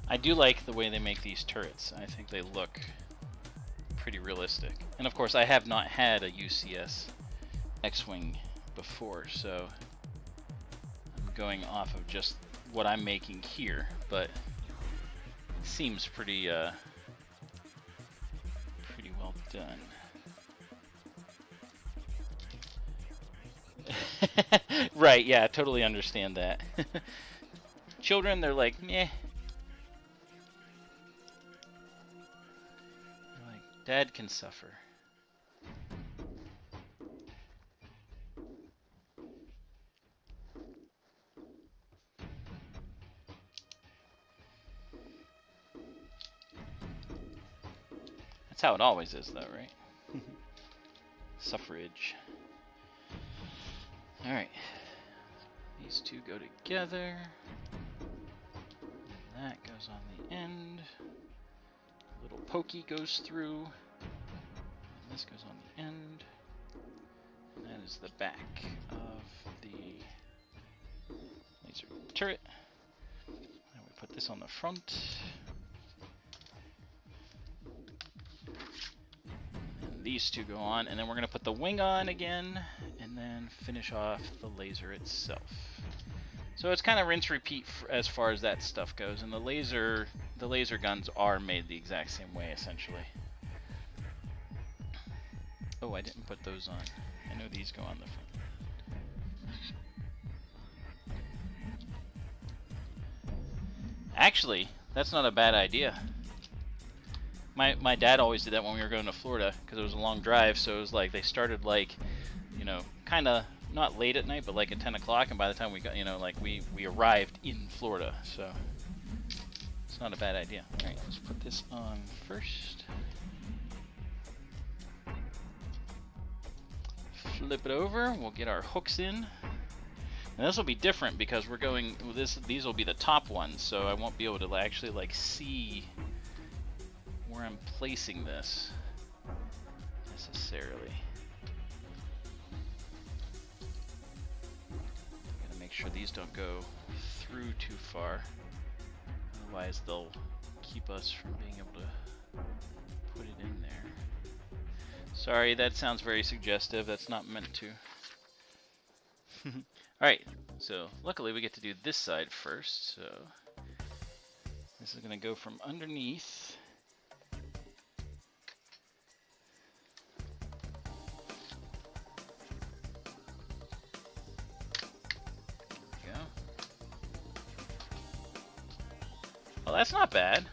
I do like the way they make these turrets. I think they look pretty realistic. And of course, I have not had a UCS X-Wing before, so I'm going off of just what I'm making here, but it seems pretty pretty well done. Right, yeah, totally understand that. Children, they're like, meh. Dad can suffer. That's how it always is, though, right? Suffrage. Alright. These two go together. And that goes on the end. Little pokey goes through. And this goes on the end. And that is the back of the laser turret. And we put this on the front. And these two go on, and then we're going to put the wing on again, and then finish off the laser itself. So it's kind of rinse repeat as far as that stuff goes, and the laser guns are made the exact same way essentially. Oh, I didn't put those on. I know these go on the front. Actually, that's not a bad idea. My dad always did that when we were going to Florida because it was a long drive, so it was like they started like, you know, kind of not late at night, but like at 10 o'clock, and by the time we got, you know, like we arrived in Florida, so it's not a bad idea. All right, let's put this on first. Flip it over, we'll get our hooks in. And this will be different because we're going, these will be the top ones, so I won't be able to actually like see where I'm placing this necessarily. Gotta make sure these don't go through too far, otherwise they'll keep us from being able to put it in there. Sorry, that sounds very suggestive. That's not meant to. Alright, so luckily we get to do this side first. So this is going to go from underneath. There we go. Well, that's not bad.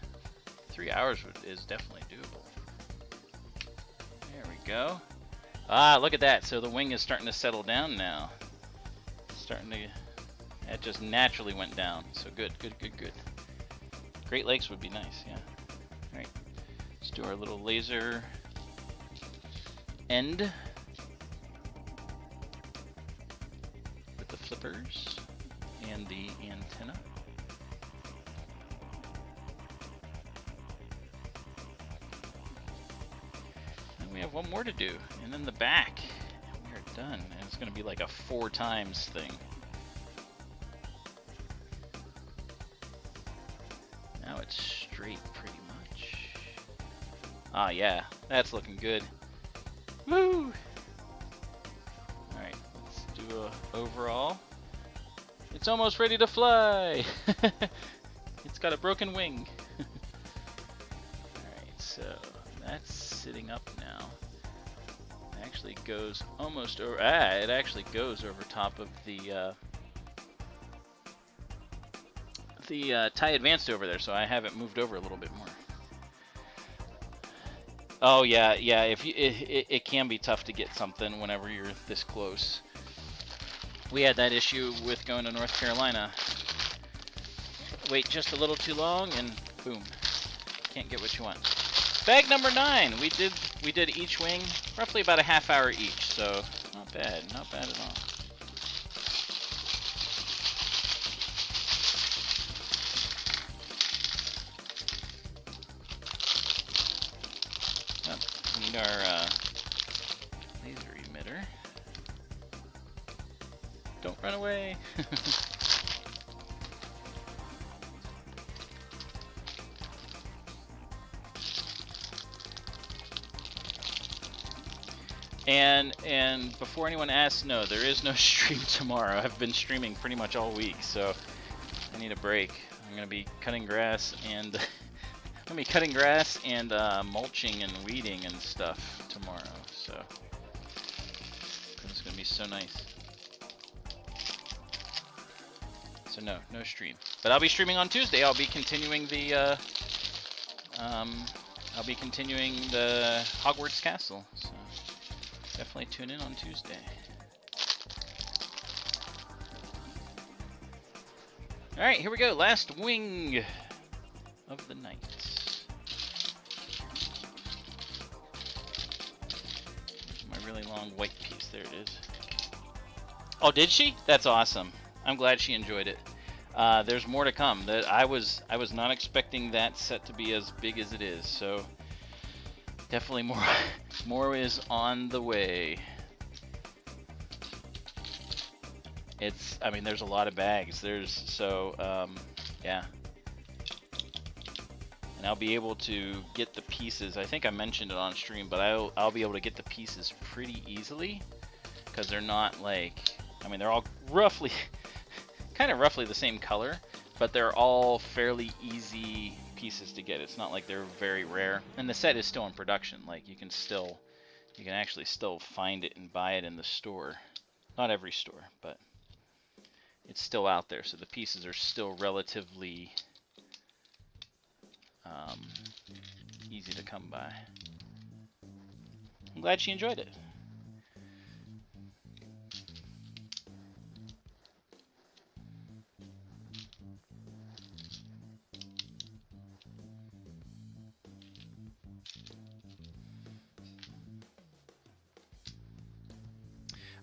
3 hours is definitely doable. There we go. Ah, look at that. So the wing is starting to settle down now. Starting to, that just naturally went down. So good, good, good, good. Great Lakes would be nice, yeah. All right, let's do our little laser end with the flippers and the antenna. And we have one more to do, and then the back. We are done, and it's going to be like a 4 times thing. Now it's straight pretty much. Ah, yeah, that's looking good. Woo! Alright, let's do a overall. It's almost ready to fly! It's got a broken wing. Alright, so that's sitting up now. It actually goes almost over. It actually goes over top of the tie advanced over there, so I have it moved over a little bit more. Oh yeah, yeah. If you, it can be tough to get something whenever you're this close. We had that issue with going to North Carolina. Wait just a little too long, and boom, can't get what you want. Bag number 9. We did each wing roughly about a half hour each, so not bad at all. We need our laser emitter. Don't run away. And before anyone asks, no, there is no stream tomorrow. I've been streaming pretty much all week, so I need a break. I'm gonna be cutting grass and mulching and weeding and stuff tomorrow. So it's gonna be so nice. So no stream. But I'll be streaming on Tuesday. I'll be continuing the Hogwarts Castle. So definitely tune in on Tuesday. All right, here we go. Last wing of the night. There's my really long white piece. There it is. Oh, did she? That's awesome. I'm glad she enjoyed it. There's more to come. That I was not expecting that set to be as big as it is. So definitely more is on the way. I mean, there's a lot of bags. Yeah. And I'll be able to get the pieces. I think I mentioned it on stream, but I'll be able to get the pieces pretty easily because they're not like, I mean, they're all kind of roughly the same color, but they're all fairly easy pieces to get. It's not like they're very rare, and the set is still in production. Like you can actually still find it and buy it in the store. Not every store, but it's still out there, so the pieces are still relatively easy to come by. I'm glad she enjoyed it.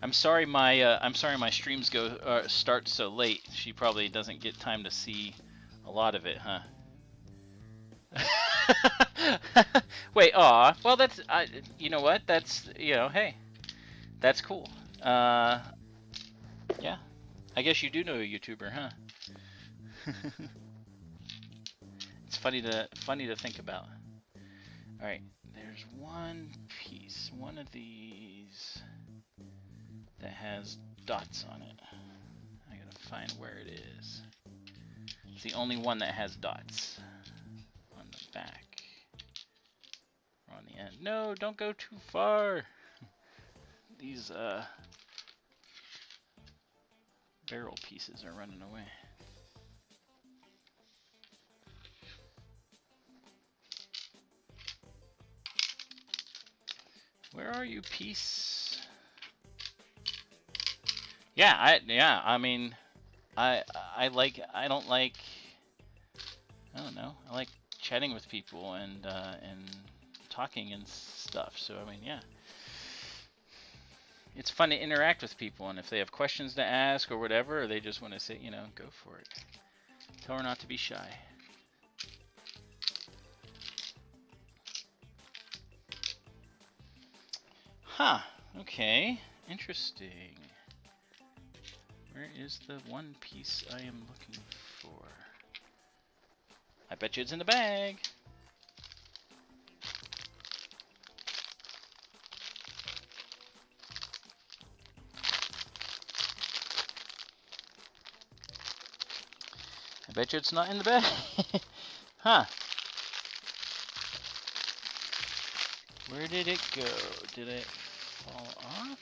I'm sorry my streams start so late. She probably doesn't get time to see a lot of it, huh? Wait, aw. Well, that's you know what? That's, hey, that's cool. Yeah. I guess you do know a YouTuber, huh? funny to think about. All right, there's one piece, one of these that has dots on it. I gotta find where it is. It's the only one that has dots on the back or on the end. No, don't go too far. These barrel pieces are running away. Where are you, piece? Yeah, I mean, I don't know. I like chatting with people and talking and stuff. So I mean, yeah. It's fun to interact with people, and if they have questions to ask or whatever, or they just want to say, you know, go for it. Tell her not to be shy. Huh, okay, interesting. Where is the one piece I am looking for? I bet you it's in the bag. I bet you it's not in the bag. Huh. Where did it go? Did it fall off?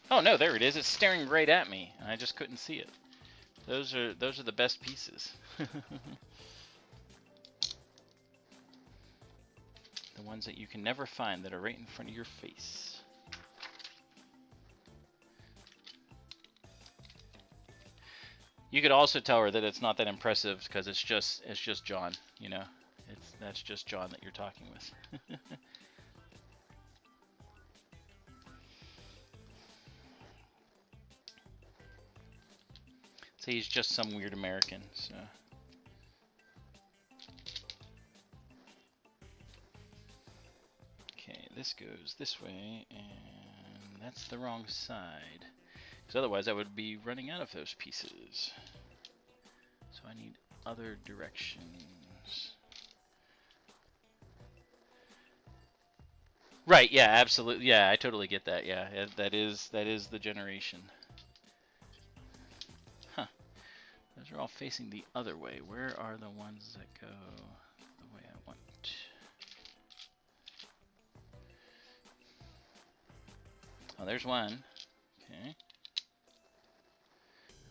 Oh no, there it is. It's staring right at me, and I just couldn't see it. Those are the best pieces. The ones that you can never find, that are right in front of your face. You could also tell her that it's not that impressive because it's just John, you know. That's just John that you're talking with. So he's just some weird American, so. Okay, this goes this way, and that's the wrong side. Because otherwise I would be running out of those pieces. So I need other directions. Right, yeah, absolutely. Yeah, I totally get that. Yeah, that is the generation. Huh. Those are all facing the other way. Where are the ones that go the way I want? Oh, there's one. Okay.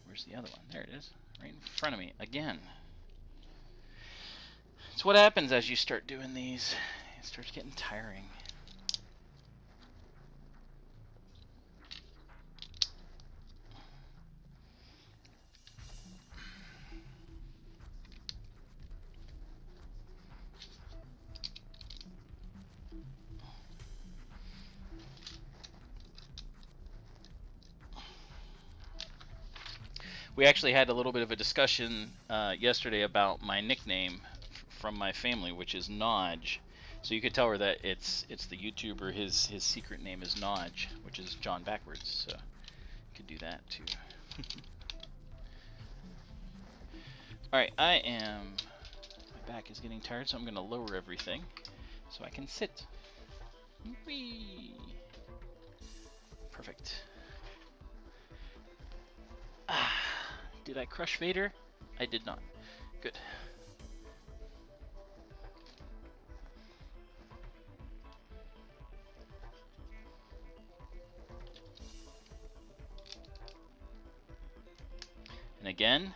Where's the other one? There it is. Right in front of me. Again. It's what happens as you start doing these. It starts getting tiring. We actually had a little bit of a discussion yesterday about my nickname from my family, which is Nodge. So you could tell her that it's the YouTuber. His secret name is Nodge, which is John backwards. So you could do that too. All right, my back is getting tired, so I'm gonna lower everything so I can sit. Whee! Perfect. Did I crush Vader? I did not. Good. And again,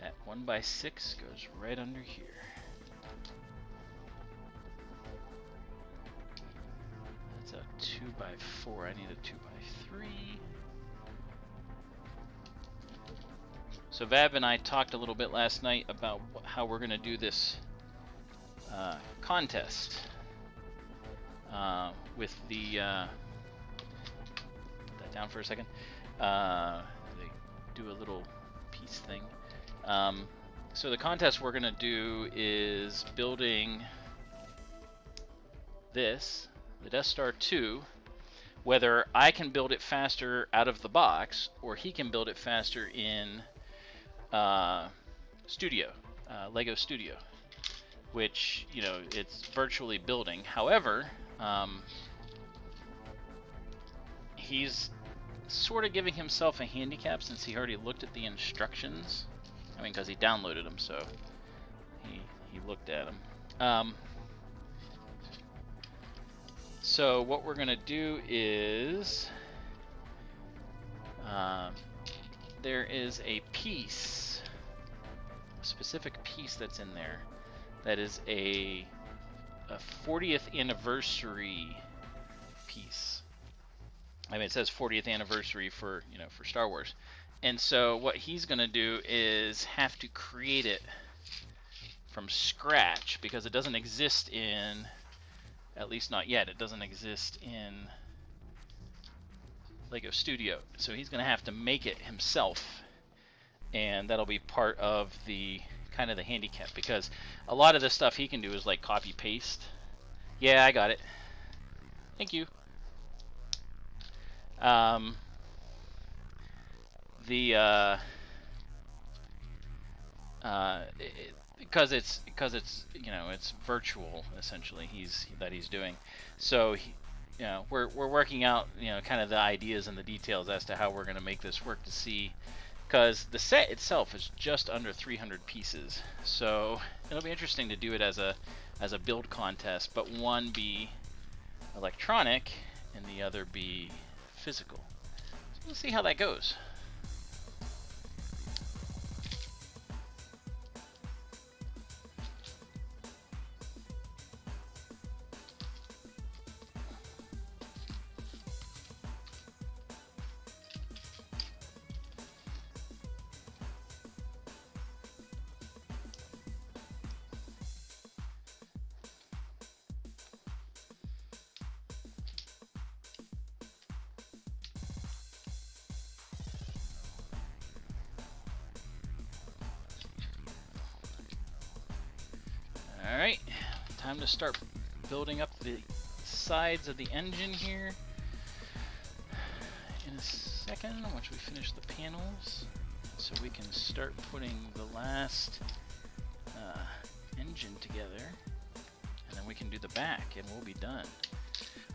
that 1x6 goes right under here. That's a 2x4. I need a 2x3. So Vav and I talked a little bit last night about how we're going to do this contest with the put that down for a second. They do a little piece thing. So the contest we're going to do is building this, the Death Star 2, whether I can build it faster out of the box or he can build it faster in studio, Lego Studio, which, you know, it's virtually building. However, he's sort of giving himself a handicap since he already looked at the instructions. I mean, because he downloaded them, so he looked at them. So what we're gonna do is there is a piece, a specific piece that's in there that is a 40th anniversary piece. I mean, it says 40th anniversary for, you know, for Star Wars. And so what he's gonna do is have to create it from scratch because it doesn't exist in, at least not yet, it doesn't exist in Lego Studio. So he's gonna have to make it himself, and that'll be part of the kind of the handicap, because a lot of the stuff he can do is like copy paste. Yeah, I got it. Thank you. Because it's you know, it's virtual essentially he's doing. So you know, we're working out, you know, kind of the ideas and the details as to how we're going to make this work to see, because the set itself is just under 300 pieces. So it'll be interesting to do it as a build contest, but one be electronic and the other be physical. So we'll see how that goes. Alright, time to start building up the sides of the engine here in a second, once we finish the panels, so we can start putting the last engine together, and then we can do the back and we'll be done.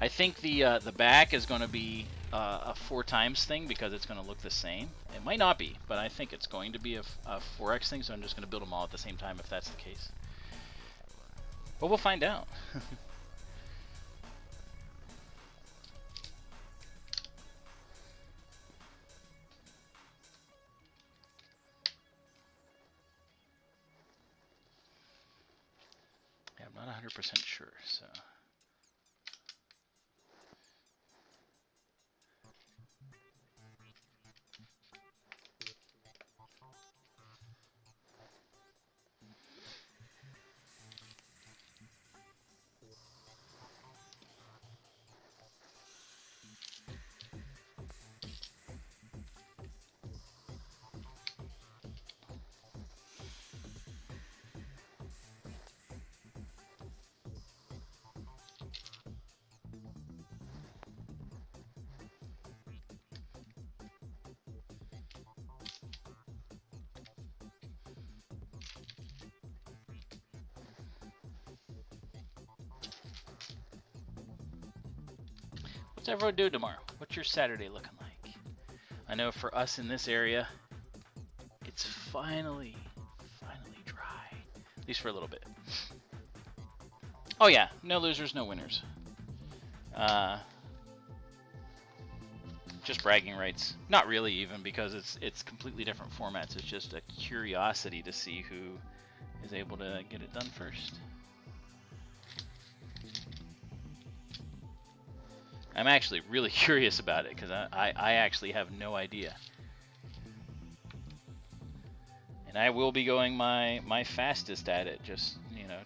I think the back is going to be a 4x thing because it's going to look the same. It might not be, but I think it's going to be a 4x thing, so I'm just going to build them all at the same time if that's the case. But we'll find out. Yeah, I'm not 100% sure, so. What's everyone doing tomorrow? What's your Saturday looking like? I know for us in this area, it's finally dry. At least for a little bit. Oh yeah, no losers, no winners. Just bragging rights. Not really even, because it's completely different formats. It's just a curiosity to see who is able to get it done first. I'm actually really curious about it because I actually have no idea. And I will be going my fastest at it, just, you know,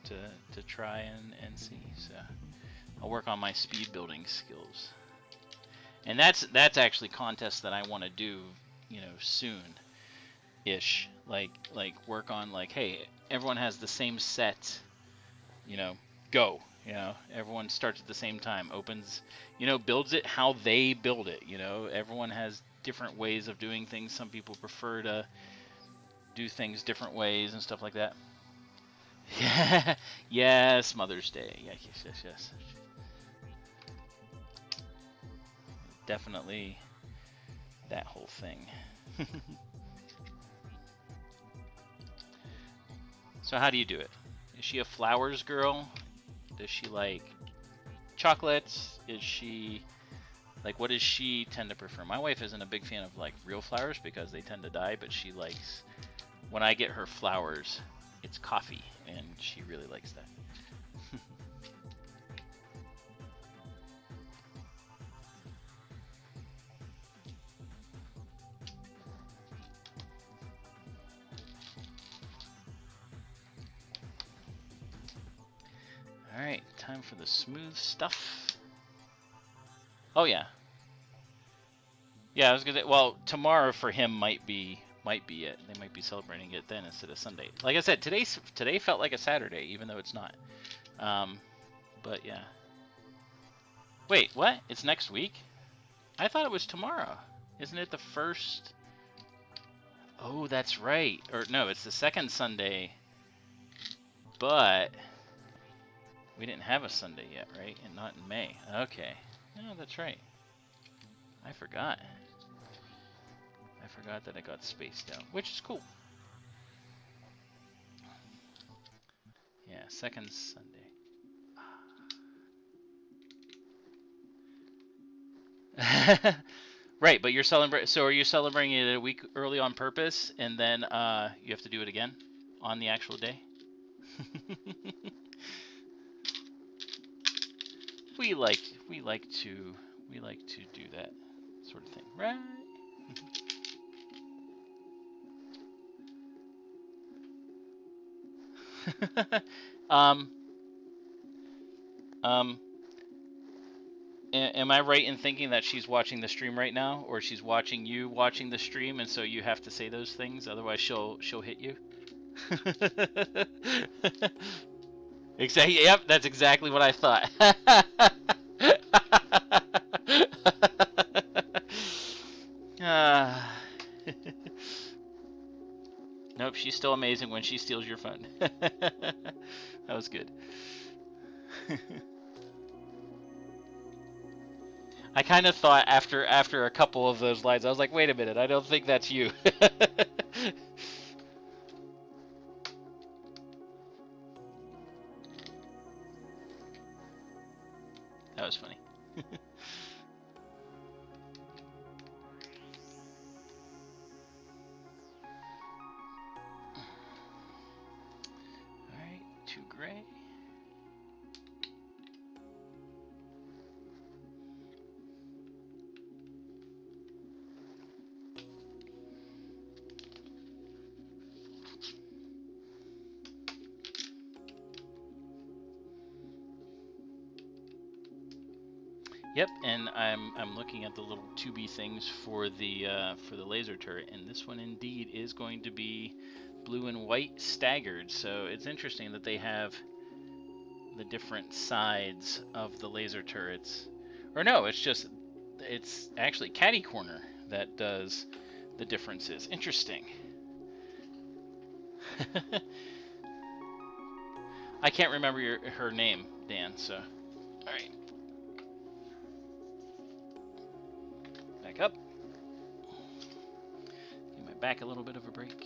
to try and see. So I'll work on my speed building skills. And that's actually contests that I want to do, you know, soon-ish. Like work on, like, hey, everyone has the same set, you know, go. You know, everyone starts at the same time, opens, you know, builds it how they build it. You know, everyone has different ways of doing things. Some people prefer to do things different ways and stuff like that. Yeah. Yes, Mother's Day. Yeah, yes. Definitely that whole thing. So how do you do it? Is she a flowers girl? Does she like chocolates? Is she like, what does she tend to prefer? My wife isn't a big fan of like real flowers because they tend to die, but she likes, when I get her flowers, it's coffee, and she really likes that. Alright, time for the smooth stuff. Oh yeah. Yeah, I was gonna say, well, tomorrow for him might be it. They might be celebrating it then instead of Sunday. Like I said, today felt like a Saturday, even though it's not. But yeah. Wait, what? It's next week? I thought it was tomorrow. Isn't it the first? Oh, that's right. Or no, it's the second Sunday. But we didn't have a Sunday yet, right? And not in May. Okay. No, that's right. I forgot. I forgot that I got spaced out, which is cool. Yeah, second Sunday. Right, but you're celebrating. So are you celebrating it a week early on purpose, and then you have to do it again on the actual day? we like to do that sort of thing, right? Am I right in thinking that she's watching the stream right now, or she's watching you watching the stream, and so you have to say those things, otherwise she'll hit you? Exactly. Yep, that's exactly what I thought. Nope, she's still amazing when she steals your fun. That was good. I kind of thought after a couple of those lines, I was like, wait a minute, I don't think that's you. That was funny. Alright, 2 gray. Yep, and I'm looking at the little 2B things for the laser turret, and this one indeed is going to be blue and white staggered. So it's interesting that they have the different sides of the laser turrets. Or no, it's actually Catty Corner that does the differences. Interesting. I can't remember her name, Dan. So, all right. Back up. Give my back a little bit of a break.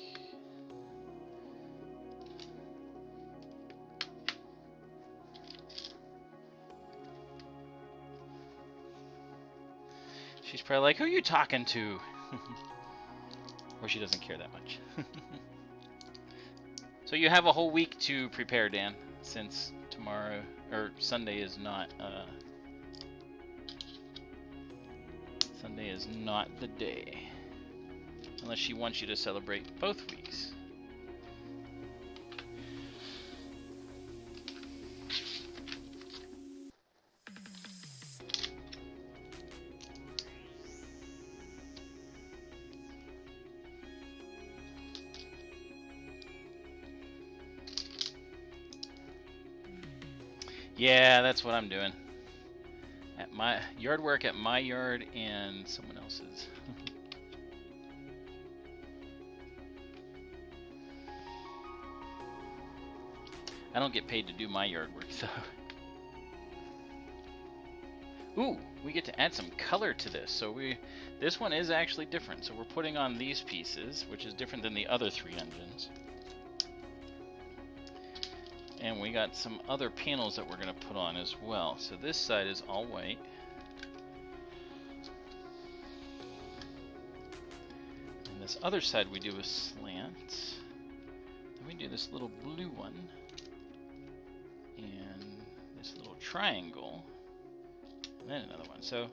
She's probably like, who are you talking to? Or she doesn't care that much. So you have a whole week to prepare, Dan, since tomorrow, or Sunday is not, Sunday is not the day. Unless she wants you to celebrate both weeks. Yeah, that's what I'm doing. At my yard work at my yard and someone else's. I don't get paid to do my yard work, though. Ooh, we get to add some color to this. So this one is actually different. So we're putting on these pieces, which is different than the other 3 engines. And we got some other panels that we're going to put on as well. So this side is all white. And this other side we do a slant. Then we do this little blue one. And this little triangle. And then another one. So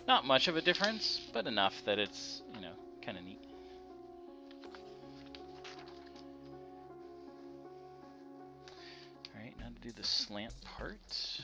not much of a difference, but enough that it's, you know, kind of neat. Alright, now to do the slant part.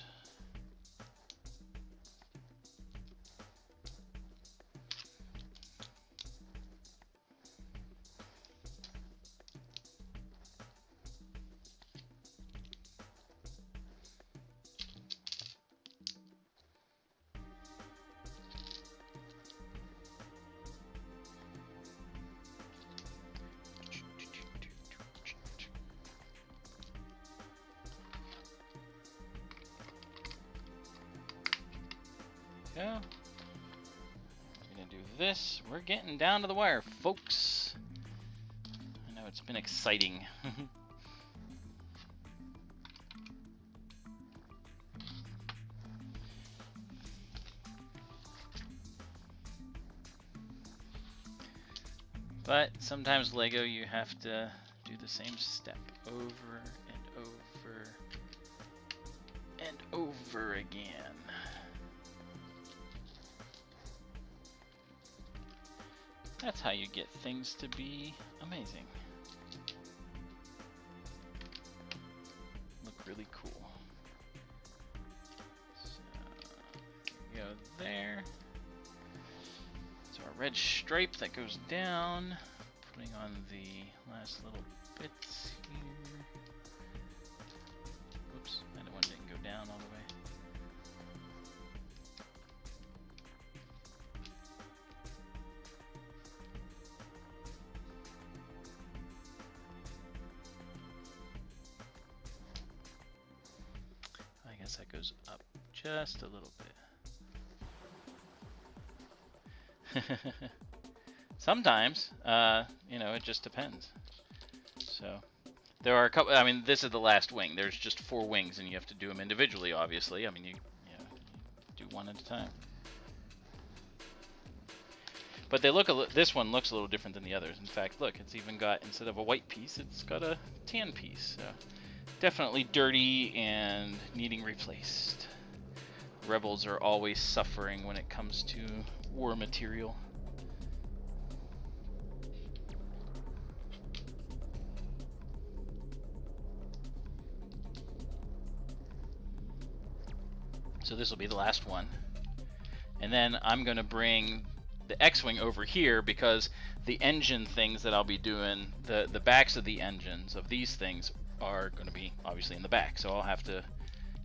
Go. We're gonna do this. We're getting down to the wire, folks. I know it's been exciting. But sometimes Lego, you have to do the same step over and over and over again. That's how you get things to be amazing. Look really cool. So, go there. So our red stripe that goes down. Putting on the last little bits here. Oops, that one didn't go down all the way. I guess that goes up just a little bit. Sometimes, you know, it just depends. So there are a couple. I mean, this is the last wing. There's just 4 wings, and you have to do them individually. Obviously, I mean, you do one at a time. But they look this one looks a little different than the others. In fact, look, it's even got, instead of a white piece, it's got a tan piece. So definitely dirty and needing replaced. Rebels are always suffering when it comes to war material. So this will be the last one. And then I'm going to bring the X-Wing over here because the engine things that I'll be doing, the backs of the engines of these things are going to be obviously in the back. So I'll have to,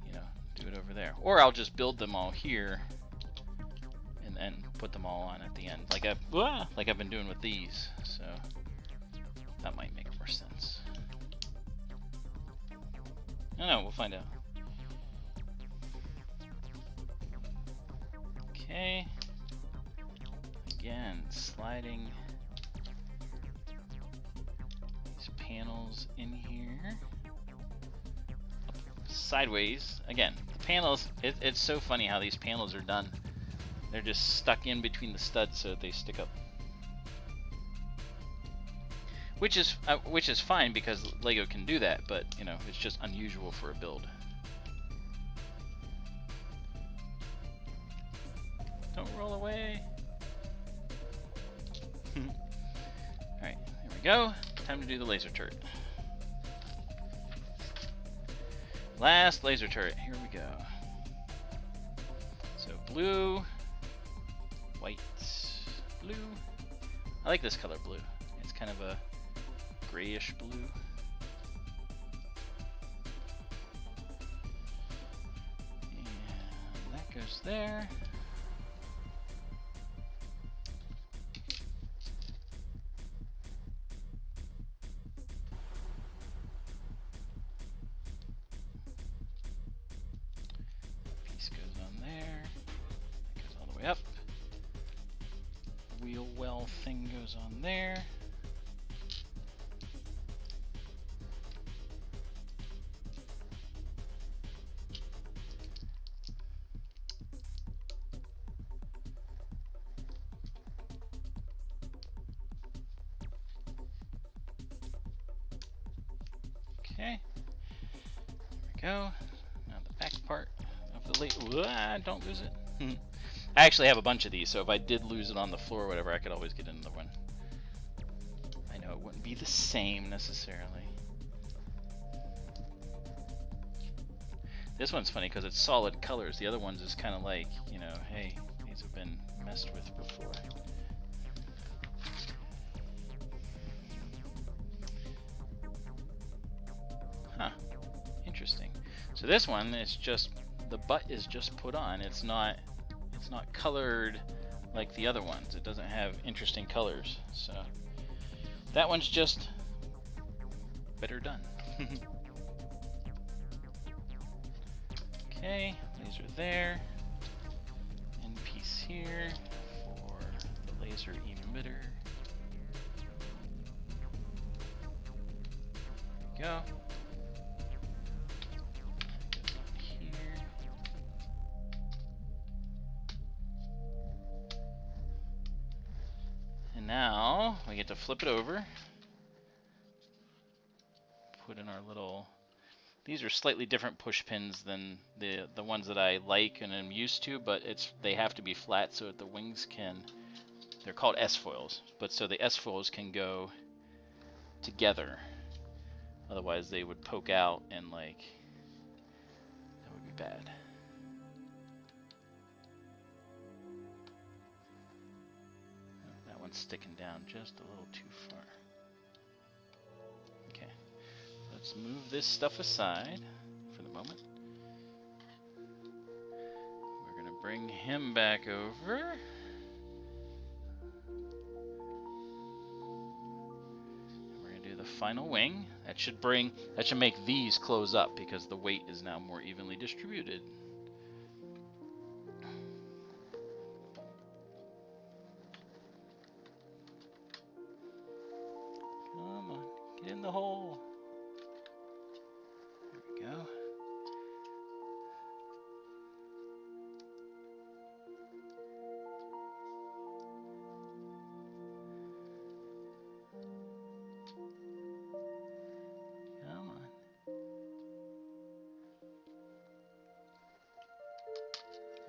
you know, do it over there. Or I'll just build them all here and then put them all on at the end, like I've been doing with these. So that might make more sense. I don't know, we'll find out. Okay. Again, sliding these panels in here. Sideways. Again, the panels, it's so funny how these panels are done. They're just stuck in between the studs so that they stick up. Which is fine because Lego can do that, but you know, it's just unusual for a build. Don't roll away. Alright, here we go. Time to do the laser turret. Last laser turret. Here we go. So blue, white, blue. I like this color blue. It's kind of a grayish blue. And that goes there. Piece goes on there. That goes all the way up. Wheel well thing goes on there. Okay, there we go. Now the back part of the don't lose it. I actually have a bunch of these, so if I did lose it on the floor or whatever, I could always get another one. I know it wouldn't be the same necessarily. This one's funny because it's solid colors. The other one's is kind of like, you know, hey, these have been messed with before. Huh, interesting. So this one is just, the butt is just put on. It's not colored like the other ones. It doesn't have interesting colors. So that one's just better done. Okay, laser there. End piece here for the laser emitter. There we go. Now we get to flip it over, put in our little, these are slightly different push pins than the ones that I like and am used to, but they have to be flat so that the wings can, they're called S-foils, but so the S-foils can go together, otherwise they would poke out and like, that would be bad. Sticking down just a little too far. Okay, let's move this stuff aside for the moment. We're gonna bring him back over. We're gonna do the final wing. That should make these close up because the weight is now more evenly distributed. In the hole. There we go. Come on.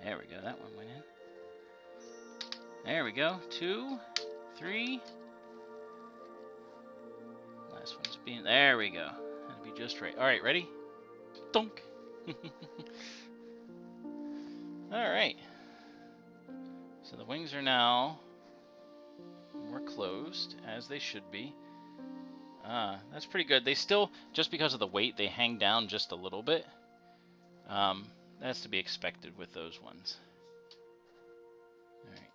There we go. That one went in. There we go. 2, 3. Last one's being, there we go. That'll be just right. All right, ready? Dunk. All right. So the wings are now more closed, as they should be. That's pretty good. They still, just because of the weight, they hang down just a little bit. That's to be expected with those ones. All right.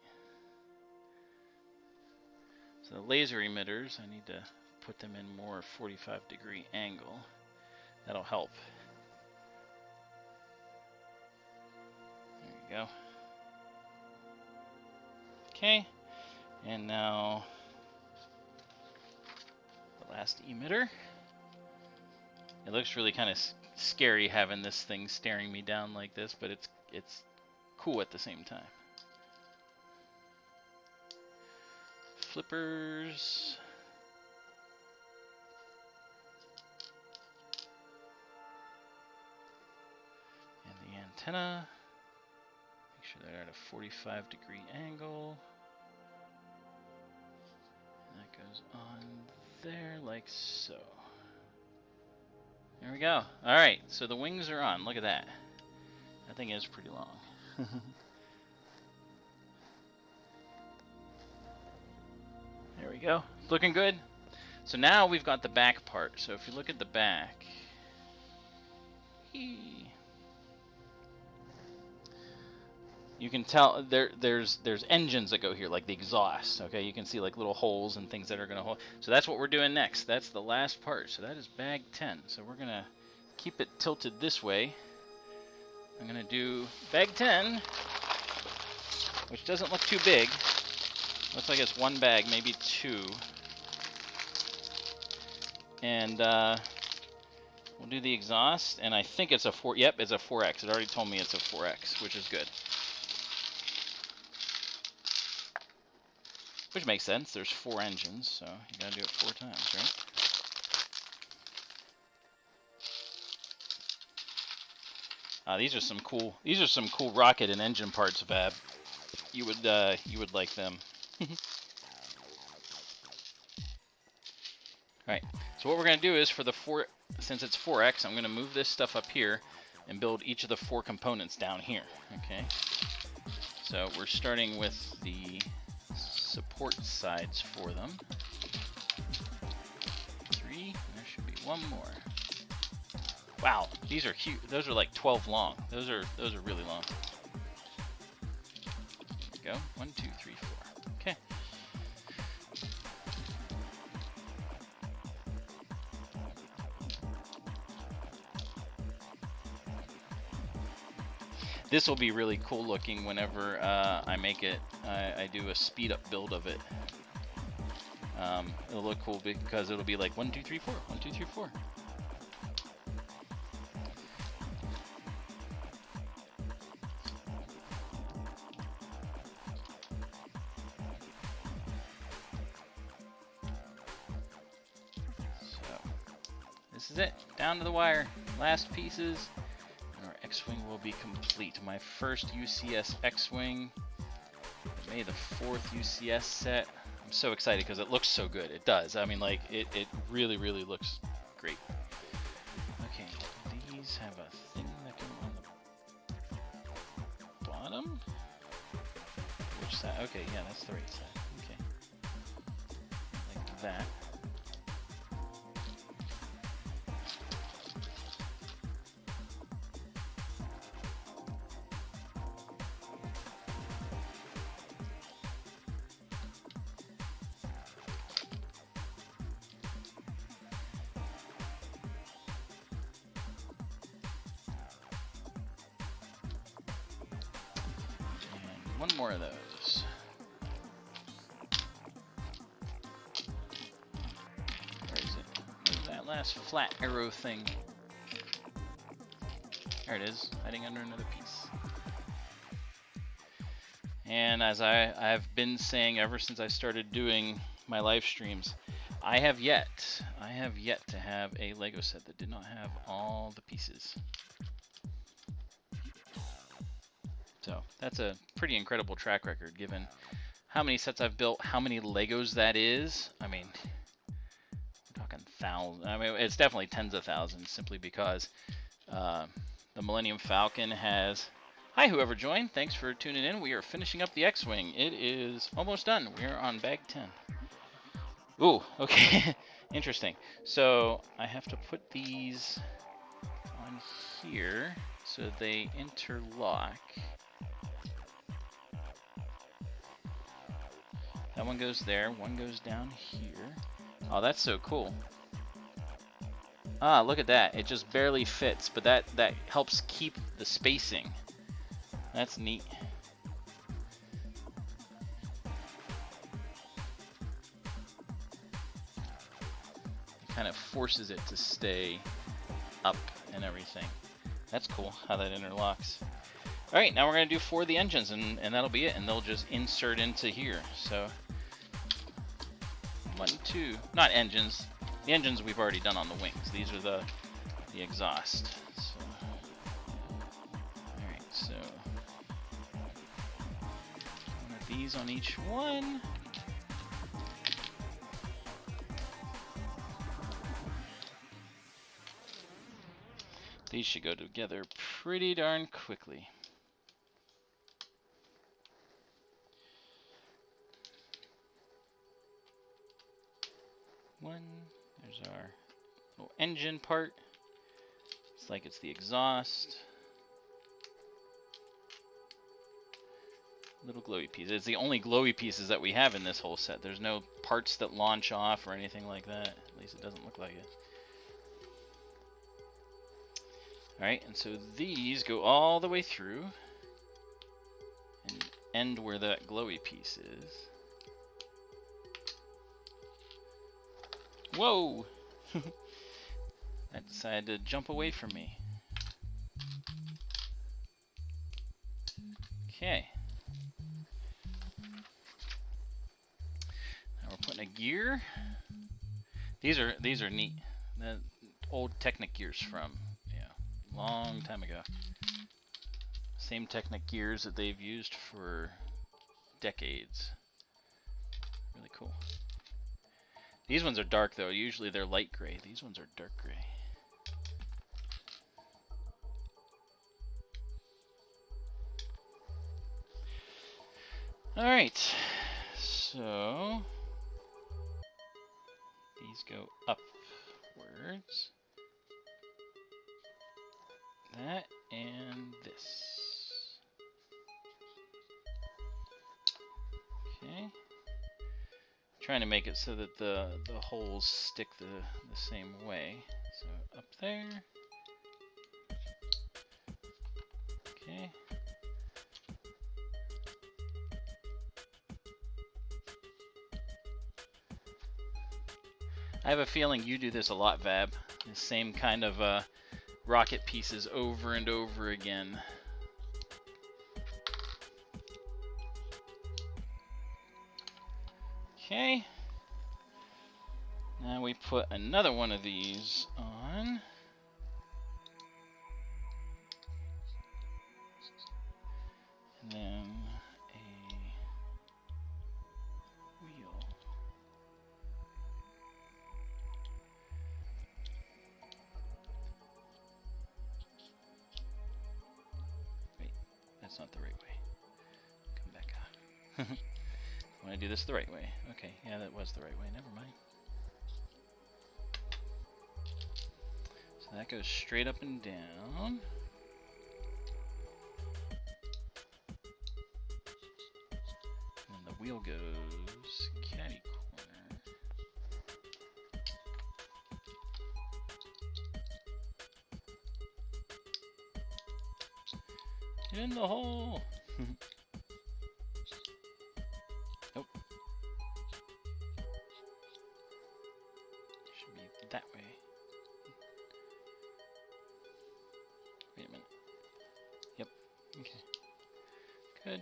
So the laser emitters, I need to put them in more 45-degree angle. That'll help. There you go. Okay, and now the last emitter. It looks really kind of scary having this thing staring me down like this, but it's cool at the same time. Flippers. Antenna. Make sure they're at a 45-degree angle. And that goes on there like so. There we go. Alright, so the wings are on. Look at that. That thing is pretty long. There we go. Looking good. So now we've got the back part. So if you look at the back. You can tell there's engines that go here, like the exhaust. Okay, you can see like little holes and things that are going to hold. So that's what we're doing next. That's the last part. So that is bag 10. So we're going to keep it tilted this way. I'm going to do bag 10, which doesn't look too big. Looks like it's one bag, maybe two. And we'll do the exhaust, and I think it's a 4. Yep, it's a 4X. It already told me it's a 4X, which is good. Which makes sense. There's 4 engines, so you gotta do it 4 times, right? These are some cool. These are some cool rocket and engine parts, Vab. You would like them. All right. So what we're gonna do is for the 4, since it's 4X, I'm gonna move this stuff up here and build each of the 4 components down here. Okay. So we're starting with the support sides for them. 3. There should be 1 more. Wow, these are huge. Those are like 12 long. Those are really long. There we go. 1, 2, 3, 4. Okay. This will be really cool looking whenever I make it. I do a speed up build of it. It'll look cool because it'll be like 1, 2, 3, 4. 1, 2, 3, 4. This is it, down to the wire. Last pieces, and our X-Wing will be complete. My first UCS X-Wing, May the 4th UCS set. I'm so excited because it looks so good. It does. I mean, like, it really, really looks great. Okay, these have a thing that can go on the bottom? Which side? Okay, yeah, that's the right side. Okay. Like that. One more of those. Where is it? Where's that last flat arrow thing? There it is, hiding under another piece. And as I've been saying ever since I started doing my live streams, I have yet to have a Lego set that did not have all the pieces. So that's a pretty incredible track record given how many sets I've built, how many Legos that is. I mean, we're talking thousands. I mean, it's definitely tens of thousands simply because the Millennium Falcon has... Hi, whoever joined. Thanks for tuning in. We are finishing up the X-Wing. It is almost done. We are on bag 10. Ooh, okay. Interesting. So I have to put these on here so they interlock. That one goes there, one goes down here. Oh, that's so cool. Ah, look at that. It just barely fits, but that helps keep the spacing. That's neat. It kind of forces it to stay up and everything. That's cool how that interlocks. Alright, now we're going to do 4 of the engines, and that'll be it, and they'll just insert into here. So, 1, 2, not engines. The engines we've already done on the wings. These are the exhaust. So, alright, so, one of these on each one. These should go together pretty darn quickly. One, there's our little engine part. It's like it's the exhaust. Little glowy piece. It's the only glowy pieces that we have in this whole set. There's no parts that launch off or anything like that. At least it doesn't look like it. Alright, and so these go all the way through. end where that glowy piece is. Whoa! That decided to jump away from me. Okay. Now we're putting a gear. These are neat. The old Technic gears from long time ago. Same Technic gears that they've used for decades. Really cool. These ones are dark though. Usually they're light gray. These ones are dark gray. All right. So these go upwards. That and this. Okay. Trying to make it so that the holes stick the same way. So up there. Okay. I have a feeling you do this a lot, Vab. The same kind of rocket pieces over and over again. Okay. Now we put another one of these on. And then a wheel. Wait, that's not the right way. Come back up. I want to do this the right way. Okay, yeah, that was the right way. Never mind. So that goes straight up and down. And the wheel goes catty corner. Get in the hole! Nope. Should be that way. Wait a minute. Yep. Okay. Good.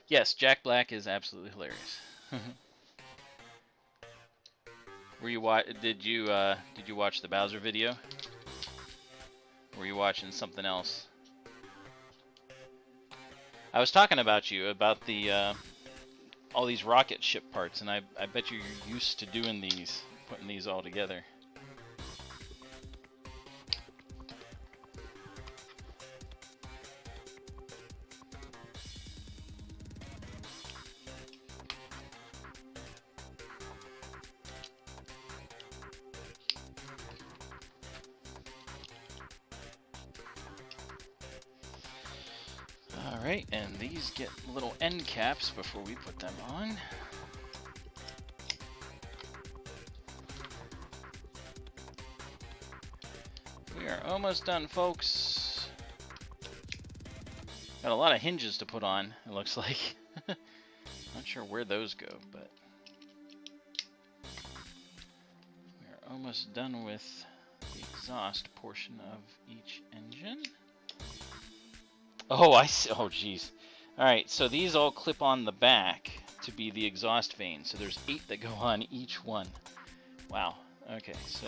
Yes, Jack Black is absolutely hilarious. Were you did you watch the Bowser video? Or were you watching something else? I was talking about you, about the all these rocket ship parts, and I bet you're used to doing these, putting these all together. Alright, and these get little end caps before we put them on. We are almost done, folks. Got a lot of hinges to put on, it looks like. Not sure where those go, but we are almost done with the exhaust portion of each engine. Oh, I see. Oh, geez. All right, so these all clip on the back to be the exhaust vanes. So there's 8 that go on each one. Wow. Okay, so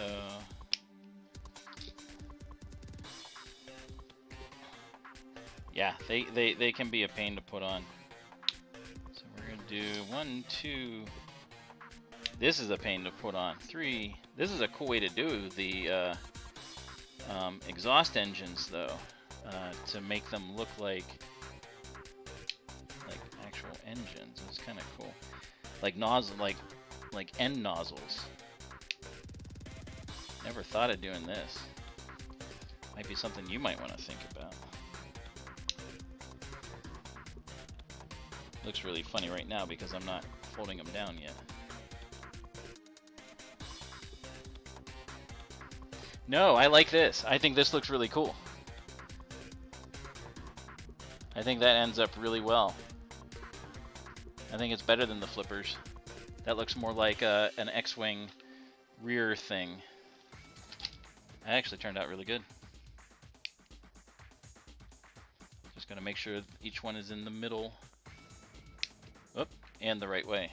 yeah, they can be a pain to put on. So we're gonna do 1, 2. This is a pain to put on. 3. This is a cool way to do the exhaust engines, though. To make them look like actual engines. It's kind of cool. Like nozzle, like end nozzles. Never thought of doing this. Might be something you might want to think about. Looks really funny right now because I'm not folding them down yet. No, I like this. I think this looks really cool. I think that ends up really well. I think it's better than the flippers. That looks more like an X-Wing rear thing. That actually turned out really good. Just gotta make sure each one is in the middle. Oh, and the right way.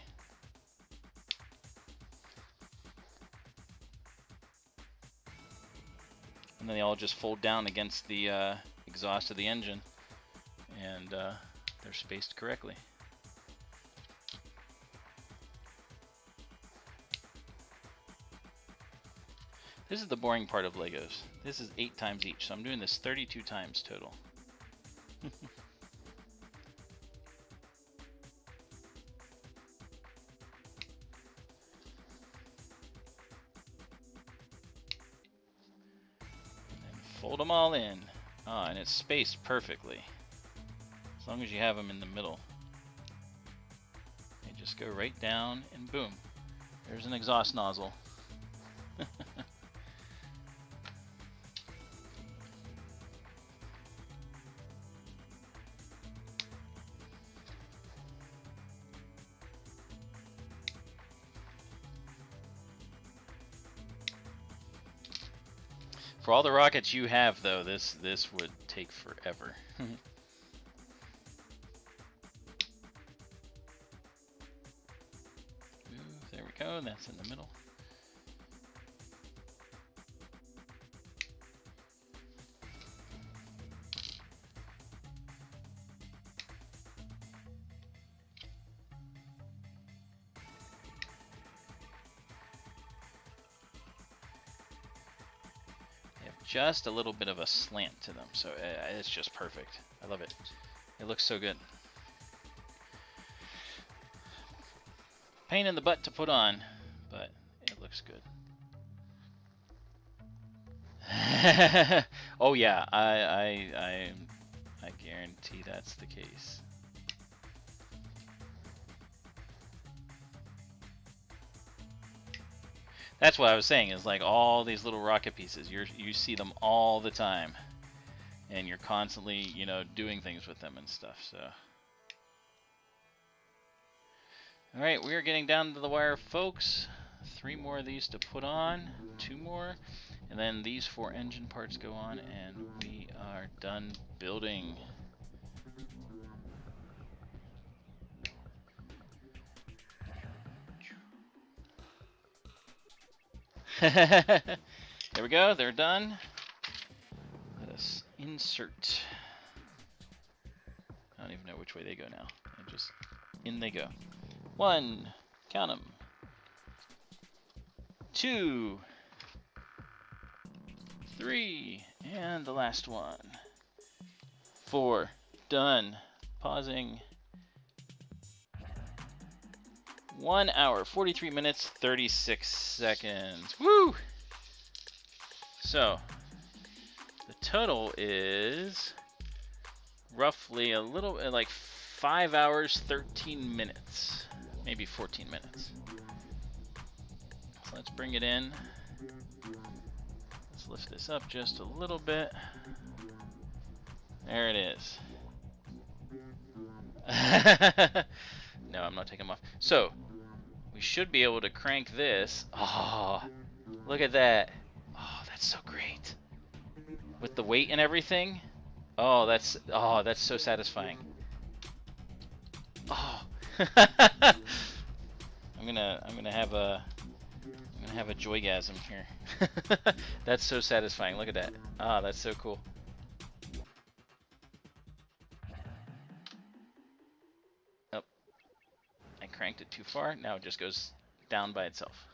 And then they all just fold down against the exhaust of the engine, and they're spaced correctly. This is the boring part of Legos. This is 8 times each, so I'm doing this 32 times total. Fold them all in. Ah, and it's spaced perfectly. As long as you have them in the middle. They just go right down and boom. There's an exhaust nozzle. For all the rockets you have, though, this would take forever. Ooh, there we go, that's in the middle. Just a little bit of a slant to them, so it's just perfect. I love it. It looks so good. Pain in the butt to put on, but it looks good. Oh yeah, I guarantee that's the case. That's what I was saying, is like all these little rocket pieces, you see them all the time, and you're constantly, you know, doing things with them and stuff. So, all right, we are getting down to the wire, folks. 3 more of these to put on, 2 more, and then these 4 engine parts go on, and we are done building. There we go, they're done. Let us insert. I don't even know which way they go now. And just in they go. 1, count them. 2, 3, and the last one. 4, done. Pausing. 1 hour, 43 minutes, 36 seconds. Woo! So, the total is roughly a little, like 5 hours, 13 minutes. Maybe 14 minutes. So let's bring it in. Let's lift this up just a little bit. There it is. No, I'm not taking them off. So, we should be able to crank this. Oh, look at that. Oh, that's so great. With the weight and everything. Oh, that's so satisfying. Oh. I'm gonna have a joygasm here. That's so satisfying. Look at that. Ah, that's so cool. Oh, I cranked it too far. Now it just goes down by itself.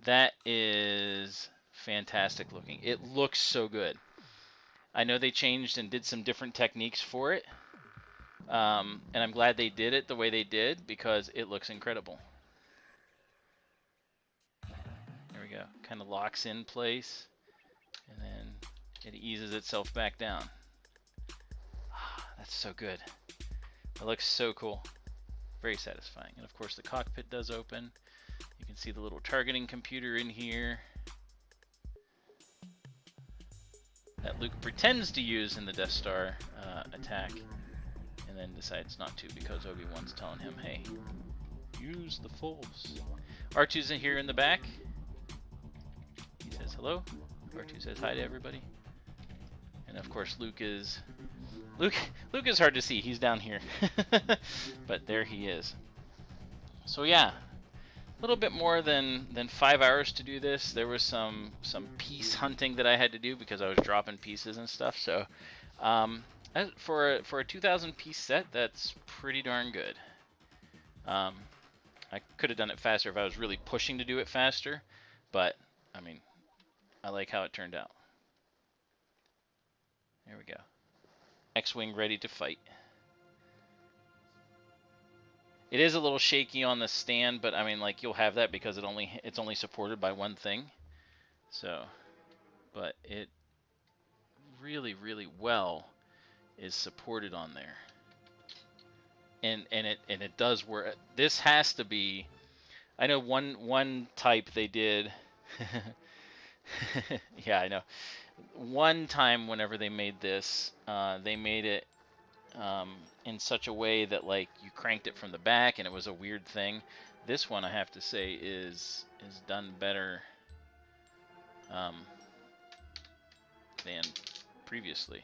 That is fantastic looking. It looks so good. I know they changed and did some different techniques for it. And I'm glad they did it the way they did, because it looks incredible. There we go. Kind of locks in place, and then it eases itself back down. That's so good. It looks so cool. Very satisfying. And of course the cockpit does open. You can see the little targeting computer in here. that Luke pretends to use in the Death Star attack, and then decides not to because Obi-Wan's telling him, hey, use the Force. R2's in here in the back. He says hello. R2 says hi to everybody. And of course Luke is hard to see. He's down here. But there he is. So yeah, a little bit more than 5 hours to do this. There was some piece hunting that I had to do because I was dropping pieces and stuff. So for a 2,000 piece set, that's pretty darn good. I could have done it faster if I was really pushing to do it faster, but I mean, I like how it turned out. There we go. X-Wing ready to fight. It is a little shaky on the stand, but I mean, like, you'll have that because it's only supported by one thing. So, but it really, really well is supported on there. And it does work. This has to be, I know one type they did. Yeah, I know. One time whenever they made this, they made it in such a way that, like, you cranked it from the back and it was a weird thing. This one, I have to say, is done better than previously.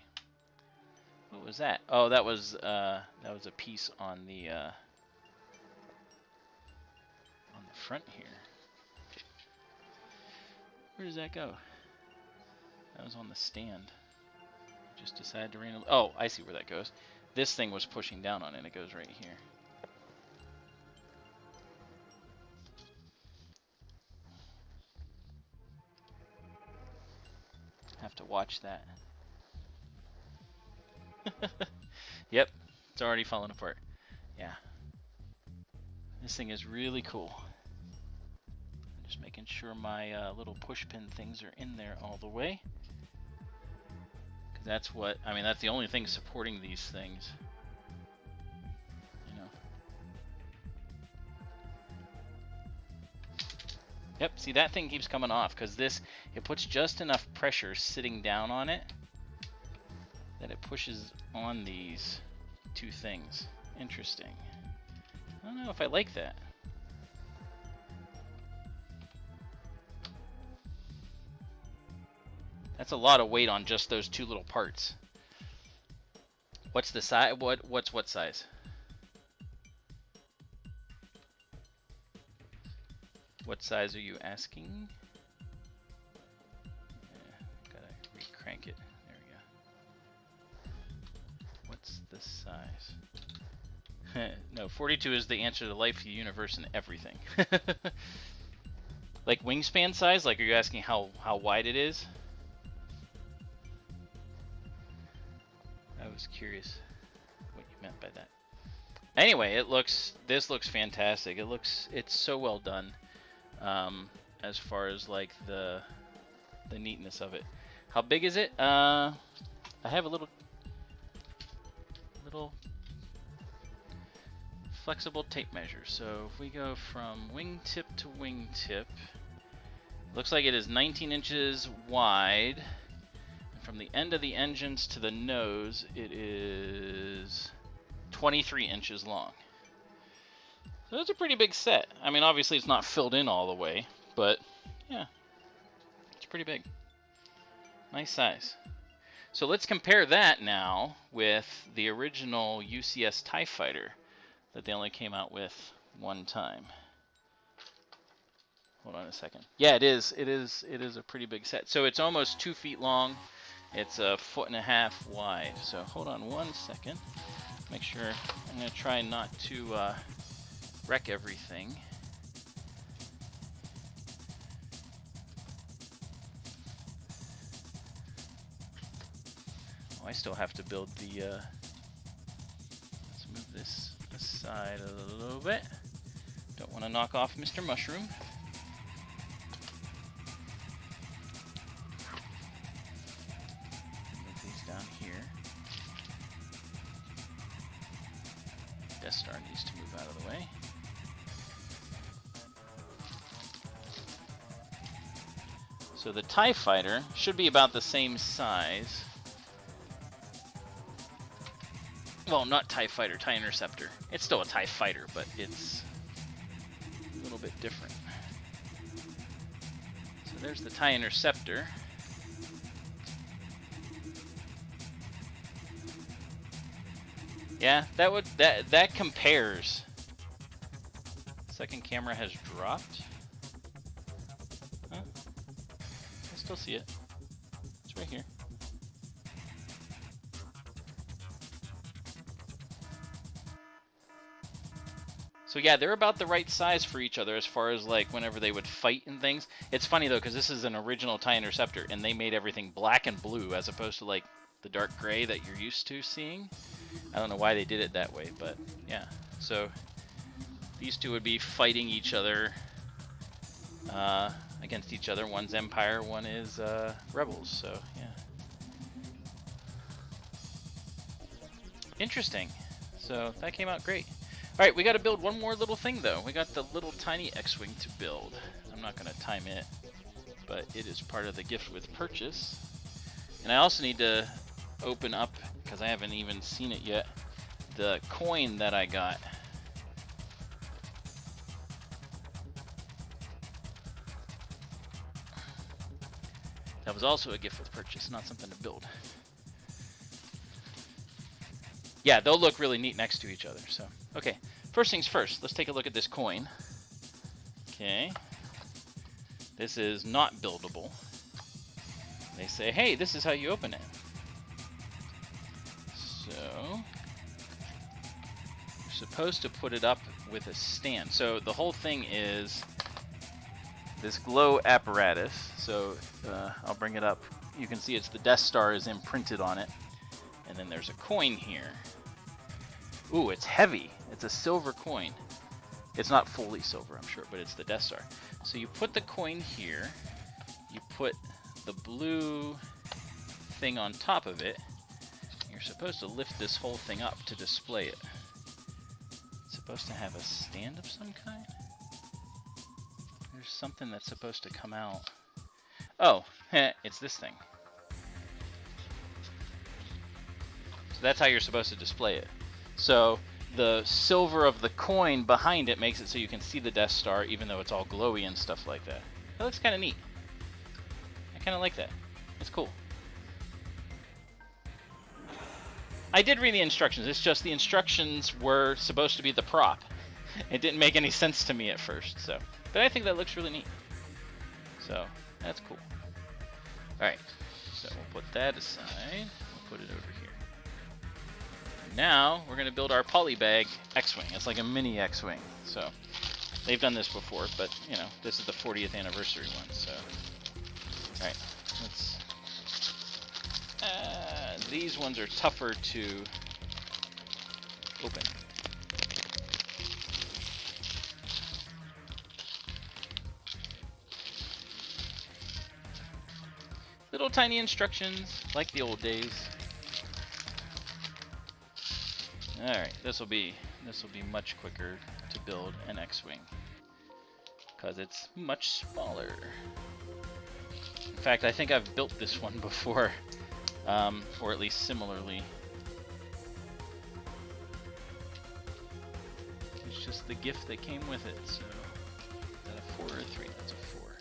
What was that? Oh, that was a piece on the front here. Where does that go? That was on the stand. Just decided to randomly. Oh, I see where that goes. This thing was pushing down on it. It goes right here. Have to watch that. Yep, it's already falling apart. Yeah. This thing is really cool. I'm just making sure my little push pin things are in there all the way. Cause that's what, I mean, that's the only thing supporting these things. You know. Yep, see, that thing keeps coming off because this, it puts just enough pressure sitting down on it that it pushes on these two things. Interesting. I don't know if I like that. That's a lot of weight on just those two little parts. What's the size? What's what size? What size are you asking? Yeah, gotta re-crank it. There we go. What's the size? No, 42 is the answer to life, the universe, and everything. Like wingspan size? Like, are you asking how wide it is? I was curious what you meant by that. Anyway, this looks fantastic. It's so well done. As far as like the neatness of it. How big is it? I have a little flexible tape measure. So if we go from wingtip to wingtip, looks like it is 19 inches wide. From the end of the engines to the nose, it is 23 inches long. So it's a pretty big set. I mean, obviously it's not filled in all the way, but yeah, it's pretty big. Nice size. So let's compare that now with the original UCS TIE Fighter that they only came out with one time. Hold on a second. Yeah, it is a pretty big set. So it's almost 2 feet long. It's 1.5 feet wide. So hold on one second. Make sure, I'm gonna try not to wreck everything. Oh, I still have to build the, let's move this aside a little bit. Don't want to knock off Mr. Mushroom. Move these down here. Death Star needs to move out of the way. So the TIE Fighter should be about the same size. Well, not TIE Fighter, TIE Interceptor. It's still a TIE Fighter, but it's a little bit different. So there's the TIE Interceptor. Yeah, that compares. Second camera has dropped. Huh? I still see it. It's right here. So yeah, they're about the right size for each other as far as like whenever they would fight and things. It's funny though, because this is an original TIE Interceptor and they made everything black and blue as opposed to like the dark gray that you're used to seeing. I don't know why they did it that way, but yeah. So these two would be fighting each other against each other. One's Empire, one is Rebels. So yeah, interesting. So that came out great. All right, we got to build one more little thing though. We got the little tiny X-Wing to build. I'm not going to time it, but it is part of the gift with purchase. And I also need to open up, because I haven't even seen it yet, the coin that I got. That was also a gift with purchase, not something to build. Yeah, they'll look really neat next to each other. So, okay, first things first, let's take a look at this coin. Okay, this is not buildable. They say, hey, this is how you open it. So, you're supposed to put it up with a stand. So the whole thing is this glow apparatus. So I'll bring it up. You can see it's the Death Star is imprinted on it. And then there's a coin here. Ooh, it's heavy. It's a silver coin. It's not fully silver, I'm sure, but it's the Death Star. So you put the coin here. You put the blue thing on top of it. You're supposed to lift this whole thing up to display it. It's supposed to have a stand of some kind. There's something that's supposed to come out. Oh, it's this thing. So that's how you're supposed to display it. So the silver of the coin behind it makes it so you can see the Death Star even though it's all glowy and stuff like that. That looks kind of neat. I kind of like that. It's cool. I did read the instructions. It's just the instructions were supposed to be the prop. It didn't make any sense to me at first. So, but I think that looks really neat. So that's cool. All right. So we'll put that aside. We'll put it over here. Now we're going to build our polybag X-Wing. It's like a mini X-Wing. So they've done this before, but you know, this is the 40th anniversary one. So all right, let's. These ones are tougher to open. Little tiny instructions, like the old days. All right, this will be much quicker to build an X-Wing because it's much smaller. In fact, I think I've built this one before, or at least similarly. It's just the gift that came with it. So, is that a 4 or a 3? That's a 4.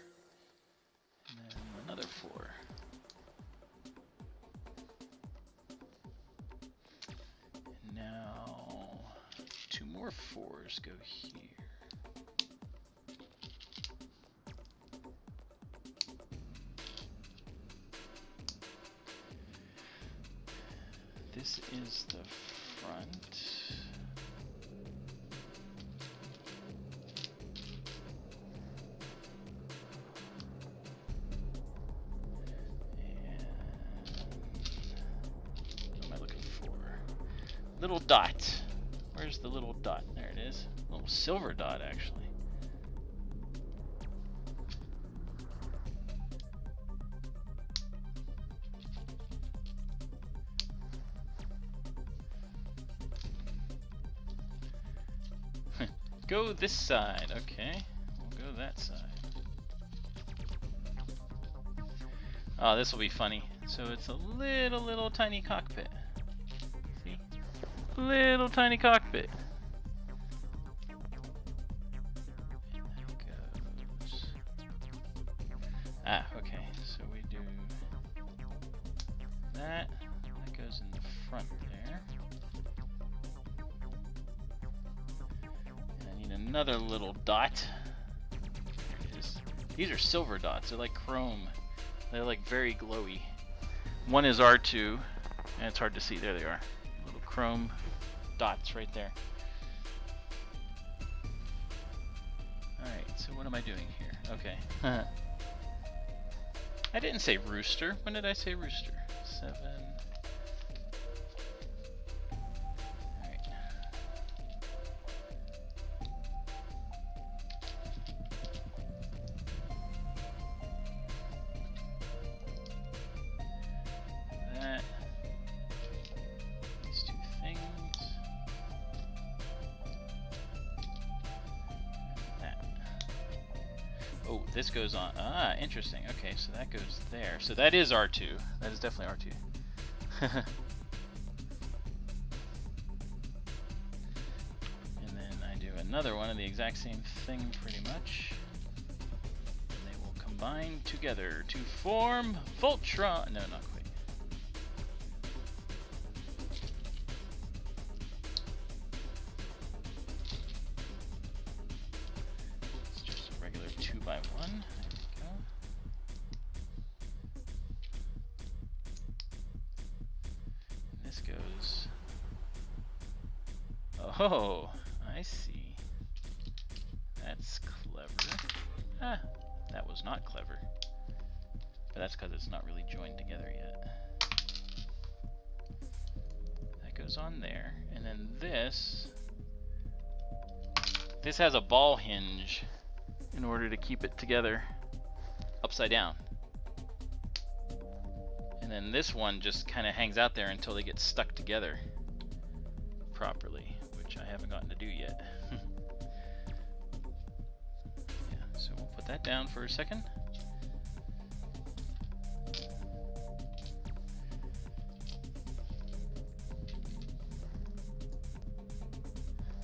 And then another 4. And now 2 more 4s go here. This is the front. And what am I looking for? Little dot. Where's the little dot? There it is. A little silver dot, actually. Go this side, okay. We'll go that side. Oh, this will be funny. So it's a little tiny cockpit. See? Little tiny cockpit. Ah, okay, so we do that. That goes in the front there. And I need another little dot. There it is. These are silver dots. They're like chrome. They're like very glowy. One is R2, and it's hard to see. There they are. Little chrome dots right there. Alright, so what am I doing here? Okay. I didn't say rooster. When did I say rooster? 7. Alright. That. These two things. That. Oh, this goes on. Ah, interesting. Okay, so that goes there. So that is R2. That is definitely R2. And then I do another one of the exact same thing pretty much. And they will combine together to form Voltron. No, not quite. It's just a regular 2x1. There we go. And this goes. Oh, I see. That's clever. Ah, that was not clever. But that's because it's not really joined together yet. That goes on there. And then this has a ball hinge in order to keep it together upside down. And then this one just kind of hangs out there until they get stuck together properly, which I haven't gotten to do yet. Yeah, so we'll put that down for a second.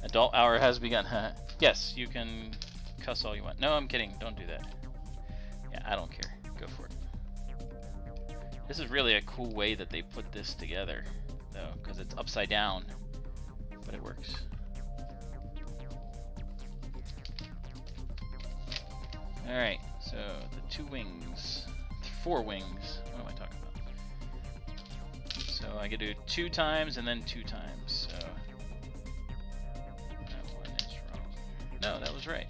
Adult hour has begun. Yes, you can cuss all you want. No, I'm kidding. Don't do that. Yeah, I don't care. Go for it. This is really a cool way that they put this together, though, because it's upside down, but it works. Alright, so the 2 wings. 4 wings. What am I talking about? So I can do 2 times and then 2 times. So that one is wrong. No, that was right.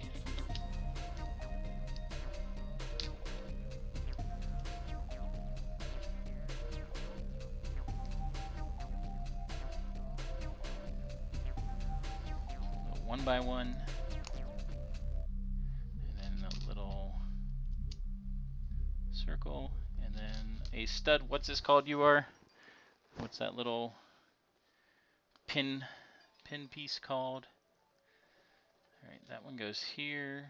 So 1 by 1. And then a little circle. And then a stud. What's this called? What's that little pin piece called? Alright, that one goes here.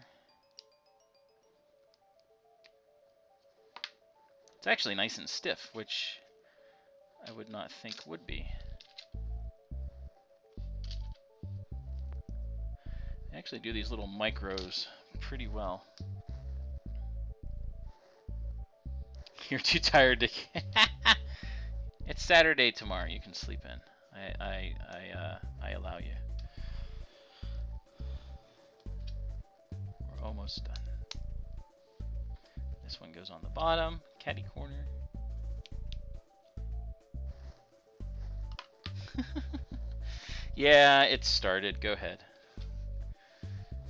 It's actually nice and stiff, which I would not think would be. They actually do these little micros pretty well. You're too tired to... It's Saturday tomorrow. You can sleep in. I allow you. We're almost done. This one goes on the bottom, catty corner. Yeah, it started. Go ahead.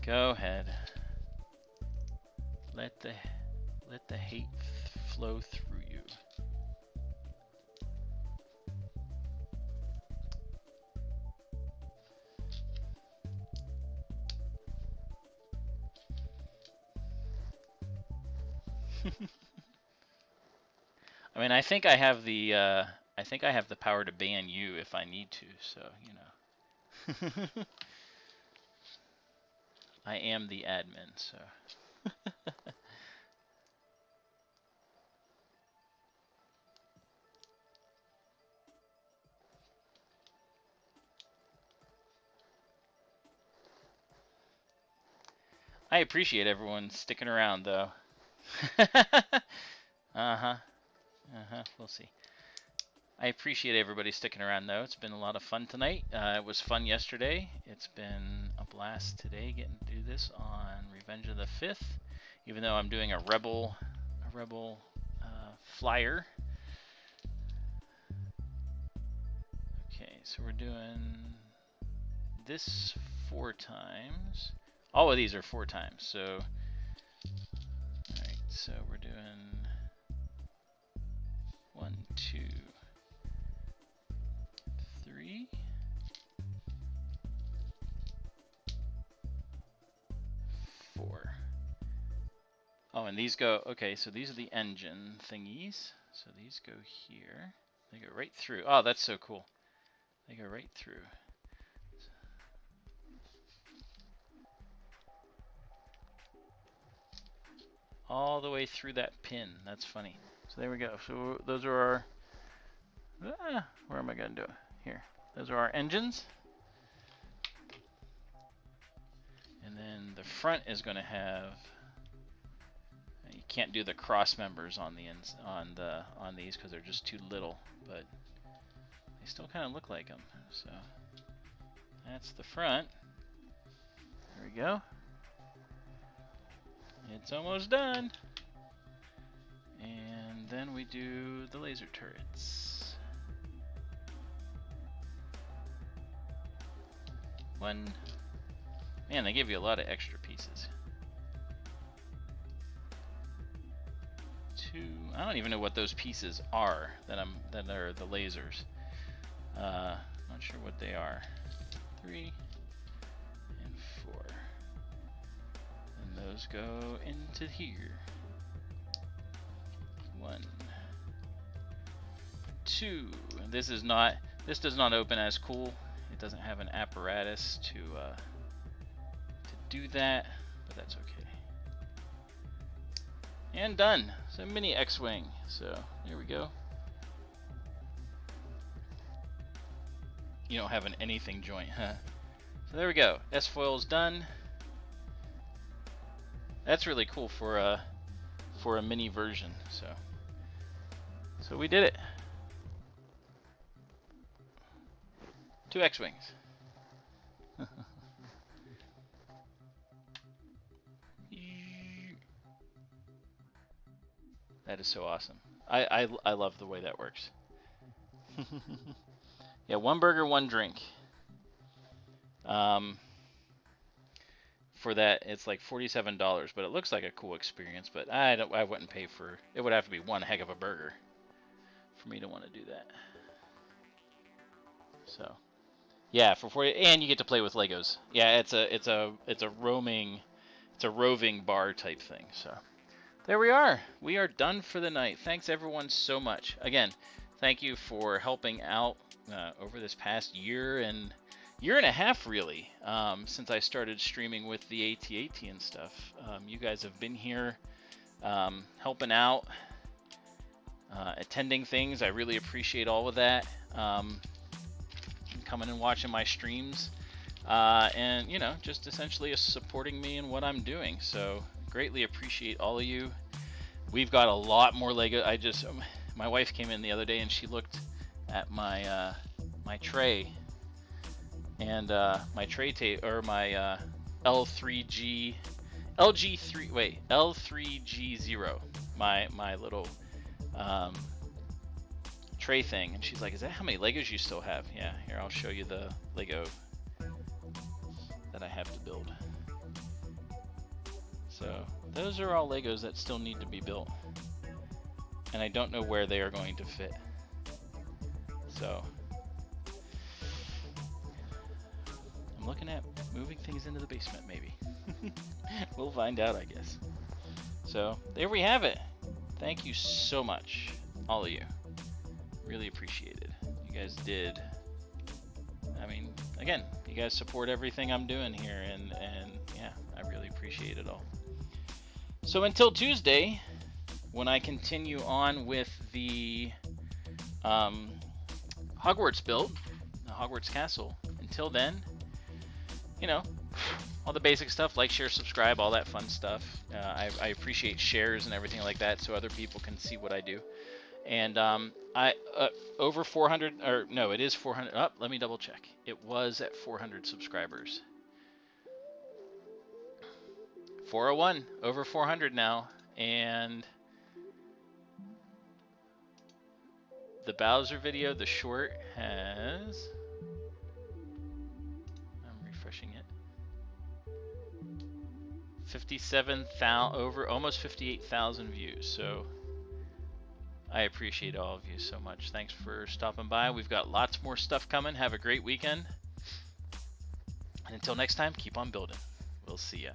Go ahead. Let the hate flow through you. I mean, I think I have the power to ban you if I need to, so, you know. I am the admin, so. I appreciate everyone sticking around, though. We'll see. I appreciate everybody sticking around, though. It's been a lot of fun tonight. It was fun yesterday. It's been a blast today getting to do this on Revenge of the 5th, even though I'm doing a Rebel flyer. Okay, so we're doing this 4 times. All of these are 4 times, so alright, so we're doing 1, 2, 3, 4. Oh, and these go, okay, so these are the engine thingies. So these go here. They go right through. Oh, that's so cool. They go right through. All the way through that pin. That's funny. So there we go. So those are our... where am I going to do it? Here. Those are our engines. And then the front is going to have... You can't do the cross members on the on these because they're just too little, but they still kind of look like them. So that's the front. There we go. It's almost done. And then we do the laser turrets. 1. Man, they give you a lot of extra pieces. 2. I don't even know what those pieces are that are the lasers. Not sure what they are. 3 and 4. And those go into here. 1, 2. This does not open as cool. It doesn't have an apparatus to do that, but that's okay. And done. So mini X-Wing. So there we go. You don't have an anything joint, huh? So there we go. S-foil's done. That's really cool for a mini version. So we did it. 2 X-Wings. That is so awesome. I love the way that works. Yeah, 1 burger, 1 drink. For that, it's like $47, but it looks like a cool experience. But I wouldn't pay for. It would have to be one heck of a burger for me to want to do that. So, yeah, for 40, and you get to play with Legos. Yeah, it's a roving bar type thing. So. There we are. We are done for the night. Thanks everyone so much. Again, thank you for helping out over this past year and a half really, since I started streaming with the AT-AT and stuff. You guys have been here helping out, attending things. I really appreciate all of that. Coming and watching my streams, and just essentially supporting me in what I'm doing. So greatly appreciate all of you. We've got a lot more Lego. My wife came in the other day and she looked at my my tray, and my tray my L3G L3G0, my little tray thing, and she's like, "Is that how many Legos you still have?" Yeah, here, I'll show you the Lego that I have to build. So those are all Legos that still need to be built, and I don't know where they are going to fit. So I'm looking at moving things into the basement, maybe. We'll find out, I guess. So there we have it. Thank you so much, all of you. Really appreciate it. You guys did. I mean, again, you guys support everything I'm doing here, and yeah, I really appreciate it all. So until Tuesday, when I continue on with the Hogwarts build, the Hogwarts Castle. Until then, all the basic stuff, like, share, subscribe, all that fun stuff. I appreciate shares and everything like that, so other people can see what I do. And over 400, or no, it is 400. Oh, let me double check. It was at 400 subscribers. 401, over 400 now, and the Bowser video, the short, has, I'm refreshing it, 57,000, over almost 58,000 views. So I appreciate all of you so much. Thanks for stopping by. We've got lots more stuff coming. Have a great weekend. And until next time, keep on building. We'll see ya.